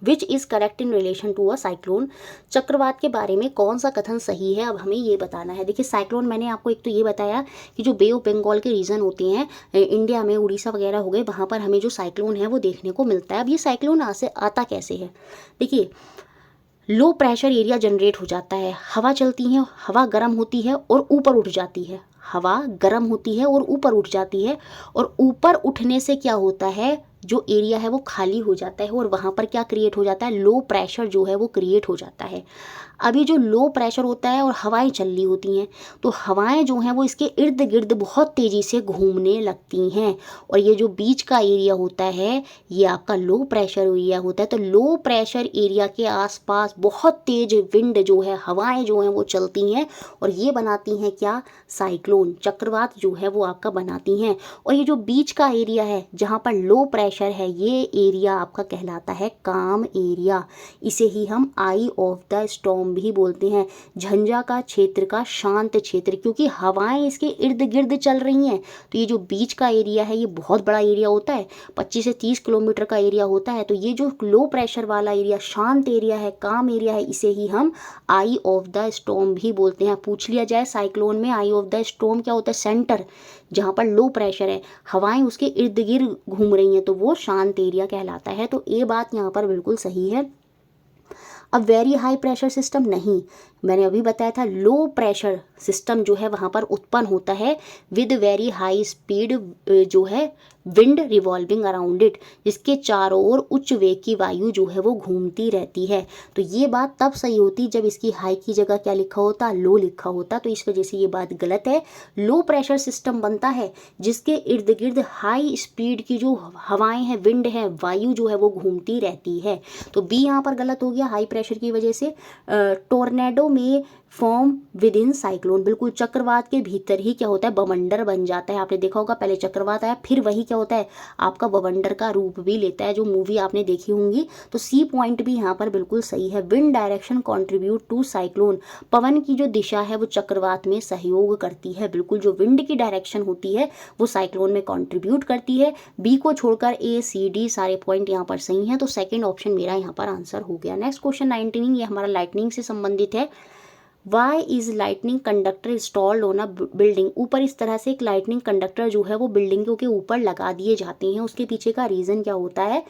Speaker 1: Which is correct in relation to a cyclone. चक्रवात के बारे में कौन सा कथन सही है, अब हमें ये बताना है। देखिए साइक्लोन मैंने आपको एक तो ये बताया कि जो बे ऑफ बंगाल के रीजन होते हैं इंडिया में, उड़ीसा वगैरह हो गए, वहाँ पर हमें जो साइक्लोन है वो देखने को मिलता है। अब ये साइक्लोन आता कैसे है, देखिए लो प्रेशर एरिया जनरेट हो जाता है, हवा चलती है, हवा गर्म होती है और ऊपर उठ जाती है, हवा गर्म होती है और ऊपर उठ जाती है, और ऊपर उठने से क्या होता है, जो एरिया है वो खाली हो जाता है, और वहाँ पर क्या क्रिएट हो जाता है, लो प्रेशर जो है वो क्रिएट हो जाता है। अभी जो लो प्रेशर होता है और हवाएं चल रही होती हैं, तो हवाएं जो हैं वो इसके इर्द गिर्द बहुत तेज़ी से घूमने लगती हैं, और ये जो बीच का एरिया होता है ये आपका लो प्रेशर एरिया होता है। तो लो प्रेशर एरिया के आसपास बहुत तेज विंड जो है, हवाएं जो हैं वो चलती हैं, और ये बनाती हैं क्या, साइक्लोन, चक्रवात जो है वो आपका बनाती हैं। और ये जो बीच का एरिया है जहाँ पर लो प्रेशर है, ये एरिया आपका कहलाता है काम एरिया, इसे ही हम आई ऑफ द स्टॉर्म भी बोलते हैं, झंझा का क्षेत्र का शांत क्षेत्र, क्योंकि हवाएं इसके इर्द गिर्द चल रही हैं। तो ये जो बीच का एरिया है ये बहुत बड़ा एरिया होता है, 25 से 30 किलोमीटर का एरिया होता है। तो ये जो लो प्रेशर वाला एरिया शांत एरिया है, काम एरिया है, इसे ही हम आई ऑफ द स्टॉर्म भी बोलते हैं। पूछ लिया जाए साइक्लोन में आई ऑफ द स्टॉर्म क्या होता है, सेंटर जहाँ पर लो प्रेशर है, हवाएं उसके इर्द गिर्द घूम रही हैं, तो वो शांत एरिया कहलाता है। तो ये बात यहाँ पर बिल्कुल सही है। अब वेरी हाई प्रेशर सिस्टम नहीं, मैंने अभी बताया था लो प्रेशर सिस्टम जो है वहाँ पर उत्पन्न होता है विद वेरी हाई स्पीड जो है विंड रिवॉल्विंग अराउंड इट, जिसके चारों ओर उच्च वेग की वायु जो है वो घूमती रहती है। तो ये बात तब सही होती जब इसकी हाई की जगह क्या लिखा होता, लो लिखा होता, तो इस वजह से ये बात गलत है। लो प्रेशर सिस्टम बनता है जिसके इर्द गिर्द हाई स्पीड की जो हवाएं हैं, विंड है, वायु जो है वो घूमती रहती है। तो बी यहाँ पर गलत हो गया हाई प्रेशर की वजह से। टोर्नेडो में फॉर्म विद इन साइक्लोन, बिल्कुल चक्रवात के भीतर ही क्या होता है, बवंडर बन जाता है। आपने देखा होगा पहले चक्रवात आया, फिर वही क्या होता है, आपका बवंडर का रूप भी लेता है, जो मूवी आपने देखी होंगी। तो सी पॉइंट भी यहाँ पर बिल्कुल सही है। Wind direction contribute to cyclone, पवन की जो दिशा है वो चक्रवात में सहयोग करती है। बिल्कुल जो विंड की डायरेक्शन होती है वो साइक्लोन में कॉन्ट्रीब्यूट करती है। बी को छोड़कर ए सी डी सारे पॉइंट यहाँ पर सही हैं, तो सेकेंड ऑप्शन मेरा यहाँ पर आंसर हो गया। नेक्स्ट क्वेश्चन 19, ये हमारा लाइटनिंग से संबंधित है। Why is lightning conductor installed on a building, ऊपर इस तरह से एक लाइटनिंग कंडक्टर जो है वो बिल्डिंगों के ऊपर लगा दिए जाते हैं, उसके पीछे का रीज़न क्या होता है।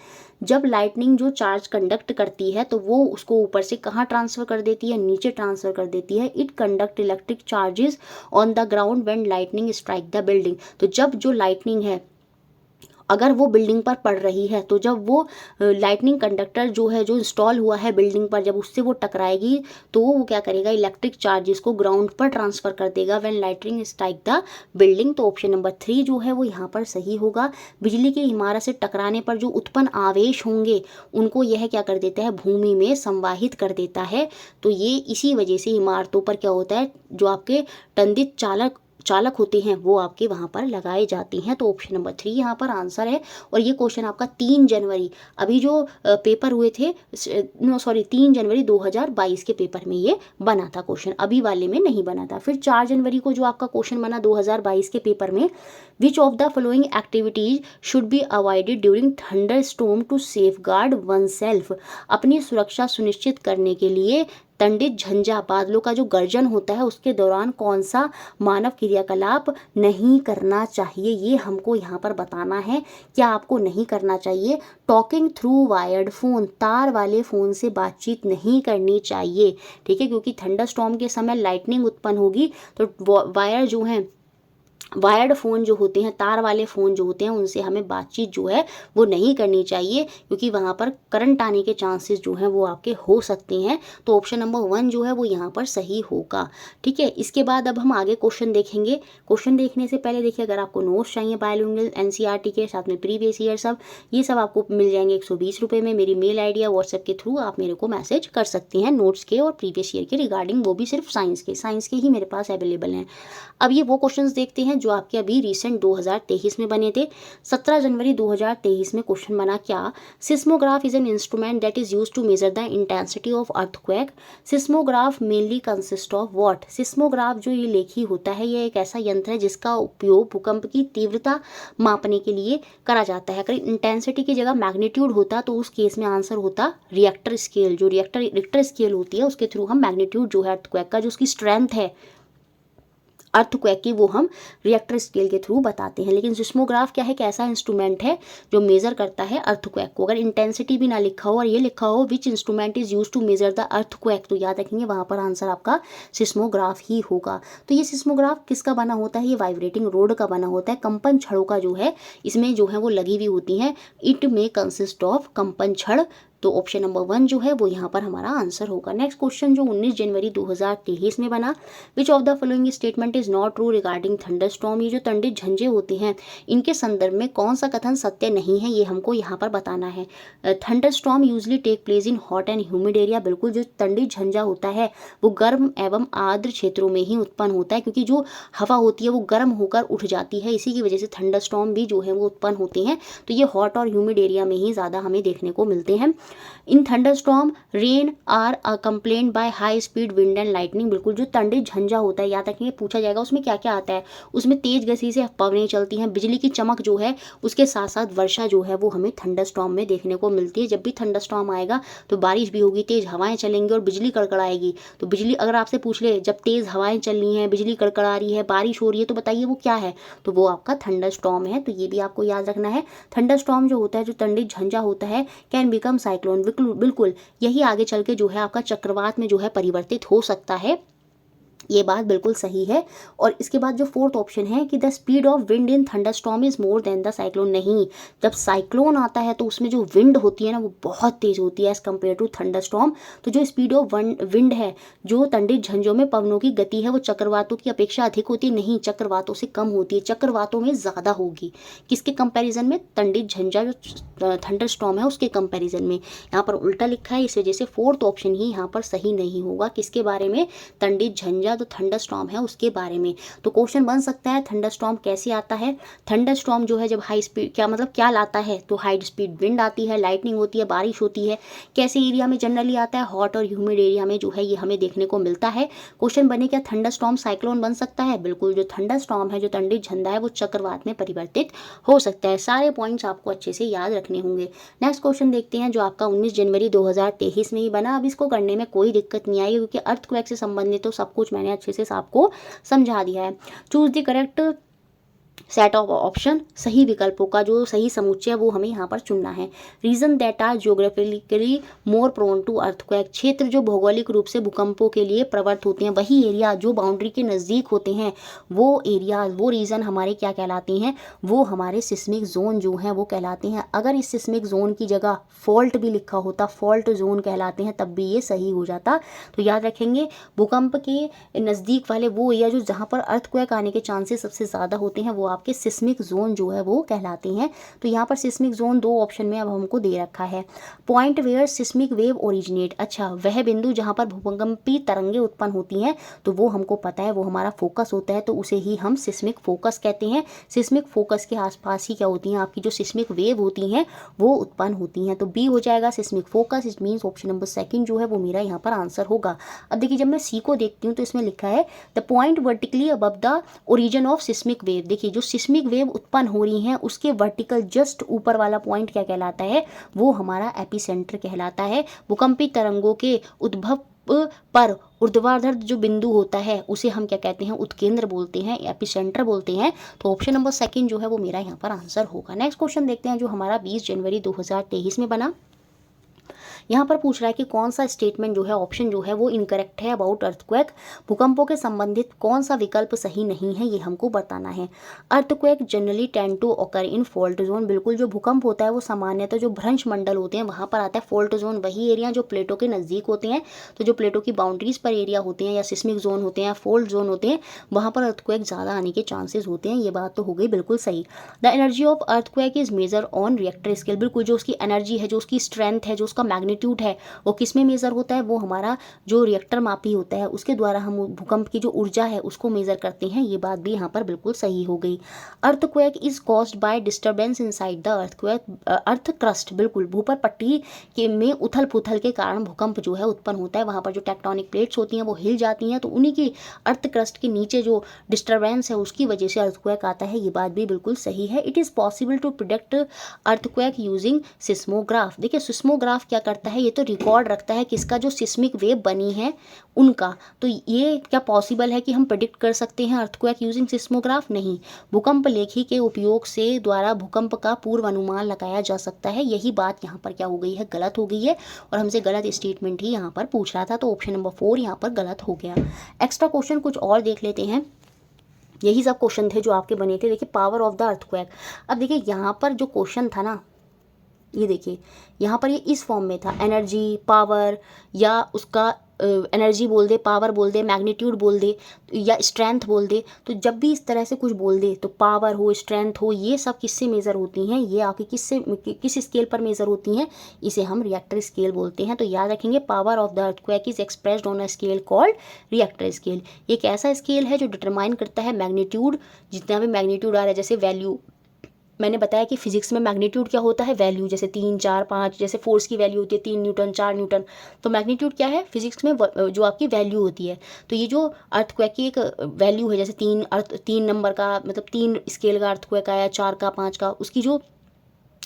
Speaker 1: जब लाइटनिंग जो चार्ज कंडक्ट करती है तो वो उसको ऊपर से कहाँ ट्रांसफ़र कर देती है, नीचे ट्रांसफ़र कर देती है। It conduct electric charges on the ground when lightning strike the building, तो जब जो लाइटनिंग है अगर वो बिल्डिंग पर पड़ रही है, तो जब वो लाइटनिंग कंडक्टर जो है जो इंस्टॉल हुआ है बिल्डिंग पर, जब उससे वो टकराएगी तो वो क्या करेगा, इलेक्ट्रिक चार्जेस को ग्राउंड पर ट्रांसफ़र कर देगा when lightning strike the building. तो ऑप्शन नंबर 3 जो है वो यहाँ पर सही होगा। बिजली की इमारत से टकराने पर जो उत्पन्न आवेश होंगे उनको यह क्या कर देता है, भूमि में संवाहित कर देता है। तो ये इसी वजह से इमारतों पर क्या होता है, जो आपके टंदित चालक होते हैं वो आपके वहाँ पर लगाए जाती हैं। तो ऑप्शन नंबर 3 यहाँ पर आंसर है। और ये क्वेश्चन आपका 3 जनवरी, अभी जो पेपर हुए थे, 3 जनवरी 2022 के पेपर में ये बना था क्वेश्चन, अभी वाले में नहीं बना था। फिर 4 जनवरी को जो आपका क्वेश्चन बना 2022 के पेपर में, which of the following activities should be avoided during thunder storm to safeguard oneself, अपनी सुरक्षा सुनिश्चित करने के लिए तंडित झंझा बादलों का जो गर्जन होता है उसके दौरान कौन सा मानव क्रियाकलाप नहीं करना चाहिए, ये हमको यहाँ पर बताना है। क्या आपको नहीं करना चाहिए, टॉकिंग थ्रू वायर्ड फ़ोन, तार वाले फ़ोन से बातचीत नहीं करनी चाहिए, ठीक है, क्योंकि थंडर स्टॉर्म के समय लाइटनिंग उत्पन्न होगी तो वायर जो हैं, वायर्ड फ़ोन जो होते हैं, तार वाले फ़ोन जो होते हैं, उनसे हमें बातचीत जो है वो नहीं करनी चाहिए, क्योंकि वहाँ पर करंट आने के चांसेस जो हैं वो आपके हो सकते हैं। तो ऑप्शन नंबर 1 जो है वो यहाँ पर सही होगा, ठीक है। इसके बाद अब हम आगे क्वेश्चन देखेंगे। क्वेश्चन देखने से पहले देखिए, अगर आपको नोट्स चाहिए बायलिंगुअल NCERT के साथ में प्रीवियस ईयर ये सब आपको मिल जाएंगे 120 रुपये में। मेरी मेल ID या व्हाट्सएप के थ्रू आप मेरे को मैसेज कर सकती हैं नोट्स के और प्रीवियस ईयर के रिगार्डिंग, वो भी सिर्फ साइंस के ही मेरे पास अवेलेबल हैं। अब ये वो क्वेश्चंस देखते हैं जो आपके अभी रिसेंट 2023 में बने थे। 17 जनवरी 2023 में क्वेश्चन बना क्या, seismograph is an instrument that is used to measure the intensity of earthquake. Seismograph mainly consist of what, seismograph जो ये लेखी होता है ये एक ऐसा यंत्र है जिसका उपयोग भूकंप की तीव्रता मापने के लिए करा जाता है। अगर इंटेंसिटी की जगह मैग्नीट्यूड होता तो उस केस में आंसर होता रिएक्टर स्केल, जो रिक्टर स्केल होती है उसके थ्रू हम मैग्नीट्यूड जो है अर्थक्वेक का, जो उसकी स्ट्रेंथ है अर्थक्वेक की, वो हम रिएक्टर स्केल के थ्रू बताते हैं। लेकिन सिस्मोग्राफ क्या है, एक ऐसा इंस्ट्रूमेंट है जो मेजर करता है अर्थक्वेक को। अगर इंटेंसिटी भी ना लिखा हो और ये लिखा हो which instrument is use to measure the earthquake, तो याद रखेंगे वहाँ पर आंसर आपका सिस्मोग्राफ ही होगा। तो ये सिस्मोग्राफ किसका बना होता है, ये वाइब्रेटिंग रोड का बना होता है। कंपन छड़ों का जो है इसमें जो है वो लगी हुई होती हैं। इट में कंसिस्ट ऑफ कंपन छड़, तो ऑप्शन नंबर 1 जो है वो यहाँ पर हमारा आंसर होगा। नेक्स्ट क्वेश्चन जो 19 जनवरी 2023 में बना, विच of the following statement is not true regarding thunderstorm, ये जो तंडित झंझे होते हैं इनके संदर्भ में कौन सा कथन सत्य नहीं है, ये हमको यहाँ पर बताना है। Thunderstorm usually take place in hot and humid area, बिल्कुल जो तंडित झंझा होता है वो गर्म एवं आर्द्र क्षेत्रों में ही उत्पन्न होता है, क्योंकि जो हवा होती है वो गर्म होकर उठ जाती है, इसी की वजह से थंडरस्टॉर्म भी जो है वो उत्पन्न होते हैं। तो ये हॉट और ह्यूमिड एरिया में ही ज़्यादा हमें देखने को मिलते हैं। In thunderstorm rain are complain by high speed wind and lightning, बिल्कुल जो तंडित झंझा होता है, याद रखिए पूछा जाएगा उसमें क्या क्या आता है, उसमें तेज गति से पवनें चलती हैं, बिजली की चमक जो है उसके साथ साथ वर्षा जो है वो हमें थंडरस्टॉर्म में देखने को मिलती है। जब भी थंडरस्टॉर्म आएगा तो बारिश भी होगी, तेज हवाएं चलेंगी और बिजली कड़कड़ाएगी। तो बिजली अगर आपसे पूछ ले जब तेज हवाएं चल रही हैं, बिजली कड़कड़ा रही है, बारिश हो रही है, तो बताइए वो क्या है, तो वो आपका थंडरस्टॉर्म है। तो ये भी आपको याद रखना है। थंडरस्टॉर्म जो होता है, जो तंडित झंझा होता है, कैन बिकम साइक्लोन, बिल्कुल यही आगे चल के जो है आपका चक्रवात में जो है परिवर्तित हो सकता है। ये बात बिल्कुल सही है। और इसके बाद जो फोर्थ ऑप्शन है कि the speed of wind in thunderstorm is more than the cyclone, नहीं, जब साइक्लोन आता है तो उसमें जो विंड होती है ना वो बहुत तेज होती है एज कम्पेयर टू थंडरस्टॉर्म। तो जो स्पीड ऑफ विंड है, जो तंडित झंझों में पवनों की गति है वो चक्रवातों की अपेक्षा अधिक होती है, नहीं, चक्रवातों से कम होती है, चक्रवातों में ज़्यादा होगी। किसके कंपैरिजन में? तंडित झंझा जो थंडरस्टॉर्म है उसके कंपैरिजन में। यहाँ पर उल्टा लिखा है, इस वजह से फोर्थ ऑप्शन ही यहाँ पर सही नहीं होगा। किसके बारे में? तंडित झंझा जो थंडरस्टॉर्म है उसके बारे में। तो क्वेश्चन बन सकता है थंडरस्टॉर्म कैसे आता है? थंडरस्टॉर्म जो है जब हाई स्पीड, क्या मतलब क्या लाता है? तो हाई स्पीड विंड आती है, लाइटनिंग होती है, बारिश होती है। कैसे एरिया में जनरली आता है? हॉट और ह्यूमिड एरिया में जो है ये हमें देखने को मिलता है। क्वेश्चन बने क्या थंडरस्टॉर्म साइक्लोन बन सकता है? बिल्कुल, जो थंडरस्टॉर्म है, जो तंडित झंडा है वो चक्रवात में परिवर्तित हो सकता है। सारे पॉइंट्स आपको अच्छे से याद रखने होंगे। नेक्स्ट क्वेश्चन देखते हैं जो आपका 19 जनवरी 2023 में ही बना। अब इसको करने में कोई दिक्कत नहीं आई क्योंकि अर्थक्वेक से संबंधित तो सब कुछ मैंने अच्छे से आपको समझा दिया है। Choose the correct set of option, सही विकल्पों का जो सही समुच्चय वो हमें यहाँ पर चुनना है। Region that are geographically more prone to earthquake, क्षेत्र जो भौगोलिक रूप से भूकंपों के लिए प्रवृत्त होते हैं, वही एरिया जो बाउंड्री के नज़दीक होते हैं, वो एरिया, वो रीजन हमारे क्या कहलाते हैं? वो हमारे सिस्मिक जोन जो हैं वो कहलाते हैं। अगर इस सिस्मिक जोन की जगह फॉल्ट भी लिखा होता, फॉल्ट जोन कहलाते हैं, तब भी ये सही हो जाता। तो याद रखेंगे भूकंप के नज़दीक वाले वो एरिया जो जहाँ पर अर्थक्वेक आने के चांसेस सबसे ज़्यादा होते हैं वो आपके सिस्मिक जोन जो है वो कहलाते हैं। तो यहाँ पर सिस्मिक जोन दो ऑप्शन में अब हमको दे रखा है। Point where seismic wave originate, अच्छा वह बिंदु जहाँ पर भूकंपी तरंगे उत्पन्न होती हैं, तो वो हमको पता है वो हमारा फोकस होता है, तो उसे ही हम सिस्मिक फोकस कहते हैं। सिस्मिक फोकस के आसपास ही क्या होती हैं आपकी जो सिस्मिक वेव होती हैं वो उत्पन्न होती हैं। तो बी हो जाएगा seismic focus. It means option number second जो है वो मेरा यहाँ पर आंसर होगा। अब देखिए जब मैं सी को देखती हूँ तो इसमें लिखा है the point vertically above the origin of seismic wave. देखिए जो सिस्मिक वेव उत्पन्न हो रही हैं उसके वर्टिकल जस्ट ऊपर वाला पॉइंट क्या कहलाता है? वो हमारा एपिसेंटर कहलाता है। भूकंपी तरंगों के उद्भव पर ऊर्ध्वाधर जो बिंदु होता है उसे हम क्या कहते हैं? उत्केंद्र बोलते हैं, एपिसेंटर बोलते हैं। तो ऑप्शन नंबर सेकंड जो है वो मेरा यहाँ पर आंसर होगा। नेक्स्ट क्वेश्चन देखते हैं जो हमारा 20 जनवरी 2023 में बना। यहाँ पर पूछ रहा है कि कौन सा स्टेटमेंट जो है, ऑप्शन जो है वो इनकरेक्ट है अबाउट अर्थक्वेक। भूकंपों के संबंधित कौन सा विकल्प सही नहीं है ये हमको बताना है। Earthquake generally tend to occur in fault zone, बिल्कुल जो भूकंप होता है वो सामान्यतः जो भ्रंश मंडल होते हैं वहाँ पर आता है फॉल्ट जोन, वही एरिया जो प्लेटों के नज़दीक होते हैं। तो जो प्लेटों की बाउंड्रीज पर एरिया होते हैं या सिस्मिक जोन होते हैं, फॉल्ट जोन होते हैं, वहाँ पर अर्थक्वेक ज़्यादा आने के चांसेस होते हैं। ये बात तो हो गई बिल्कुल सही। The energy of earthquake is major on Richter scale, बिल्कुल जो उसकी एनर्जी है, जो उसकी स्ट्रेंथ है, जो उसका मैग्नीट्यूड है वो किस में मेज़र होता है? वो हमारा जो रिएक्टर मापी होता है उसके द्वारा हम भूकंप की जो ऊर्जा है उसको मेज़र करते हैं। ये बात भी यहाँ पर बिल्कुल सही हो गई। Earthquake is caused by disturbance inside the earthquake, earth crust, बिल्कुल भूपर पट्टी के में उथल पुथल के कारण भूकंप जो है उत्पन्न होता है। वहाँ पर जो टेक्टोनिक प्लेट्स होती हैं वो हिल जाती हैं, तो उन्हीं की अर्थ क्रस्ट के नीचे जो डिस्टर्बेंस है उसकी वजह से अर्थक्वेक आता है। ये बात भी बिल्कुल सही है। It is possible to predict earthquake using seismograph. देखिए सिस्मोग्राफ क्या करता है? ये तो रिकॉर्ड रखता है किसका? जो सिस्मिक वेव बनी है उनका। तो ये क्या पॉसिबल है कि हम प्रेडिक्ट कर सकते हैं अर्थक्वेक यूजिंग सिस्मोग्राफ? नहीं। भूकंप लेखी के उपयोग से द्वारा भूकंप का पूर्व अनुमान लगाया जा सकता है। यही बात यहाँ पर क्या हो गई है? गलत हो गई है, और हमसे गलत स्टेटमेंट ही यहाँ पर पूछ रहा था। तो ऑप्शन नंबर 4 यहाँ पर गलत हो गया। एक्स्ट्रा क्वेश्चन कुछ और देख लेते हैं। यही सब क्वेश्चन थे जो आपके बने थे। देखिए पावर ऑफ द अर्थक्वेक। अब देखिए यहाँ पर जो क्वेश्चन था ना, ये देखिए यहाँ पर ये इस फॉर्म में था, एनर्जी, पावर, या उसका एनर्जी बोल दे, पावर बोल दे, मैग्नीट्यूड बोल दे, या स्ट्रेंथ बोल दे। तो जब भी इस तरह से कुछ बोल दे तो पावर हो, स्ट्रेंथ हो, ये सब किससे मेज़र होती हैं? ये आके किस स्केल पर मेज़र होती हैं? इसे हम रिएक्टर स्केल बोलते हैं। तो याद रखेंगे power of the earthquake is expressed on a scale called Richter scale. ये एक ऐसा स्केल है जो डिटरमाइन करता है मैग्नीट्यूड, जितना भी मैग्नीट्यूड आ रहा है, जैसे वैल्यू मैंने बताया कि फिजिक्स में मैग्नीट्यूड क्या होता है? वैल्यू, जैसे 3, 4, 5, जैसे फोर्स की वैल्यू होती है 3 न्यूटन, 4 न्यूटन। तो मैग्नीट्यूड क्या है फिजिक्स में? जो आपकी वैल्यू होती है। तो ये जो अर्थक्वेक की एक वैल्यू है, जैसे 3 नंबर का मतलब 3 स्केल का अर्थक्वेक आया, 4 का, 5 का, उसकी जो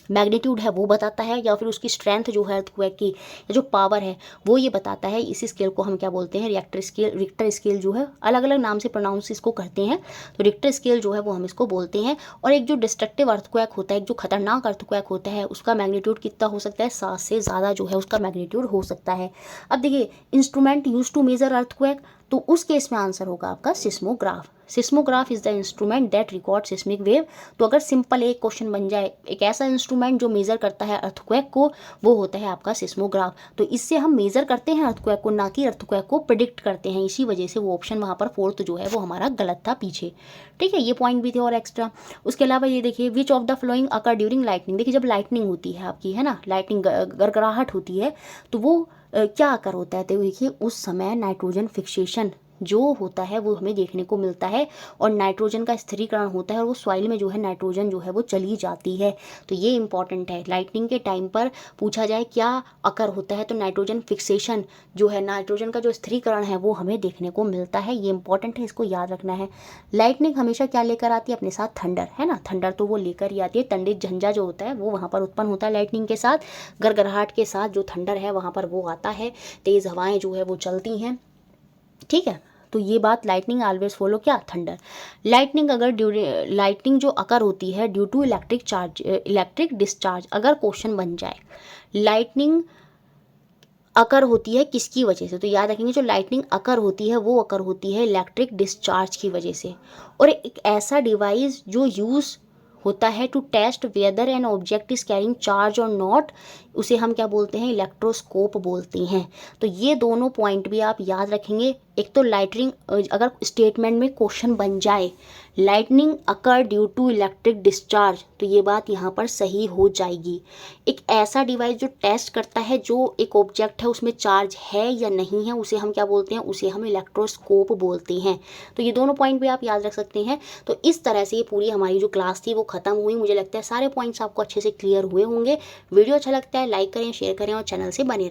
Speaker 1: मैग्नीट्यूड है वो बताता है, या फिर उसकी स्ट्रेंथ जो है अर्थक्वेक की, या जो पावर है वो ये बताता है। इसी स्केल को हम क्या बोलते हैं? Richter scale. रिक्टर स्केल जो है अलग अलग नाम से प्रोनाउंस इसको करते हैं, तो रिक्टर स्केल जो है वो हम इसको बोलते हैं। और एक जो डिस्ट्रक्टिव अर्थक्वेक होता है, एक जो खतरनाक अर्थक्वेक होता है, उसका मैग्नीट्यूड कितना हो सकता है? 7 से ज़्यादा जो है उसका मैग्नीट्यूड हो सकता है। अब देखिए instrument use to measure earthquake, तो उस केस में आंसर होगा आपका seismograph. Seismograph is the instrument that record seismic wave. तो अगर सिंपल एक क्वेश्चन बन जाए, एक ऐसा इंस्ट्रूमेंट जो मेजर करता है अर्थक्वेक को, वो होता है आपका सिस्मोग्राफ। तो इससे हम मेजर करते हैं अर्थक्वेक को, ना कि अर्थक्वेक को प्रिडिक्ट करते हैं। इसी वजह से वो ऑप्शन वहाँ पर फोर्थ जो है वो हमारा गलत था पीछे। ठीक है, ये पॉइंट भी थे और एक्स्ट्रा। उसके अलावा ये देखिए, विच of the flowing occur during lightning. देखिए जब लाइटनिंग होती है आपकी, है ना, लाइटनिंग गड़गड़ाहट होती है, तो वो क्या अकर होता है। तो देखिए उस समय नाइट्रोजन फिक्सेशन जो होता है वो हमें देखने को मिलता है, और नाइट्रोजन का स्थिरीकरण होता है, और वो सॉइल में जो है नाइट्रोजन जो है वो चली जाती है। तो ये इंपॉर्टेंट है। लाइटनिंग के टाइम पर पूछा जाए क्या अकर होता है, तो नाइट्रोजन फिक्सेशन जो है, नाइट्रोजन का जो स्थिरीकरण है वो हमें देखने को मिलता है। ये इंपॉर्टेंट है, इसको याद रखना है। लाइटनिंग हमेशा क्या लेकर आती है अपने साथ, थंडर, है ना। थंडर तो वो लेकर ही आती है। तंडित झंझा जो होता है वो वहाँ पर उत्पन्न होता है लाइटनिंग के साथ। गड़गड़ाहट के साथ जो थंडर है वहाँ पर वो आता है, तेज़ हवाएं जो है वो चलती हैं। ठीक है, तो ये बात, लाइटनिंग ऑलवेज फॉलो क्या, थंडर। लाइटनिंग अगर लाइटनिंग जो अकर होती है ड्यू टू इलेक्ट्रिक डिस्चार्ज, अगर क्वेश्चन बन जाए लाइटनिंग अकर होती है किसकी वजह से, तो याद रखेंगे जो लाइटनिंग अकर होती है वो अकर होती है इलेक्ट्रिक डिस्चार्ज की वजह से। और एक ऐसा डिवाइस जो यूज़ होता है to test whether an object is carrying charge और नॉट, उसे हम क्या बोलते हैं, इलेक्ट्रोस्कोप बोलते हैं। तो ये दोनों पॉइंट भी आप याद रखेंगे। एक तो लाइटनिंग, अगर स्टेटमेंट में क्वेश्चन बन जाए lightning occur due to electric discharge, तो ये बात यहाँ पर सही हो जाएगी। एक ऐसा डिवाइस जो टेस्ट करता है जो एक ऑब्जेक्ट है उसमें चार्ज है या नहीं है, उसे हम क्या बोलते हैं, उसे हम इलेक्ट्रोस्कोप बोलते हैं। तो ये दोनों पॉइंट भी आप याद रख सकते हैं। तो इस तरह से ये पूरी हमारी जो क्लास थी वो खत्म हुई। मुझे लगता है सारे पॉइंट्स आपको अच्छे से क्लियर हुए होंगे। वीडियो अच्छा लगता है लाइक करें, शेयर करें और चैनल से बने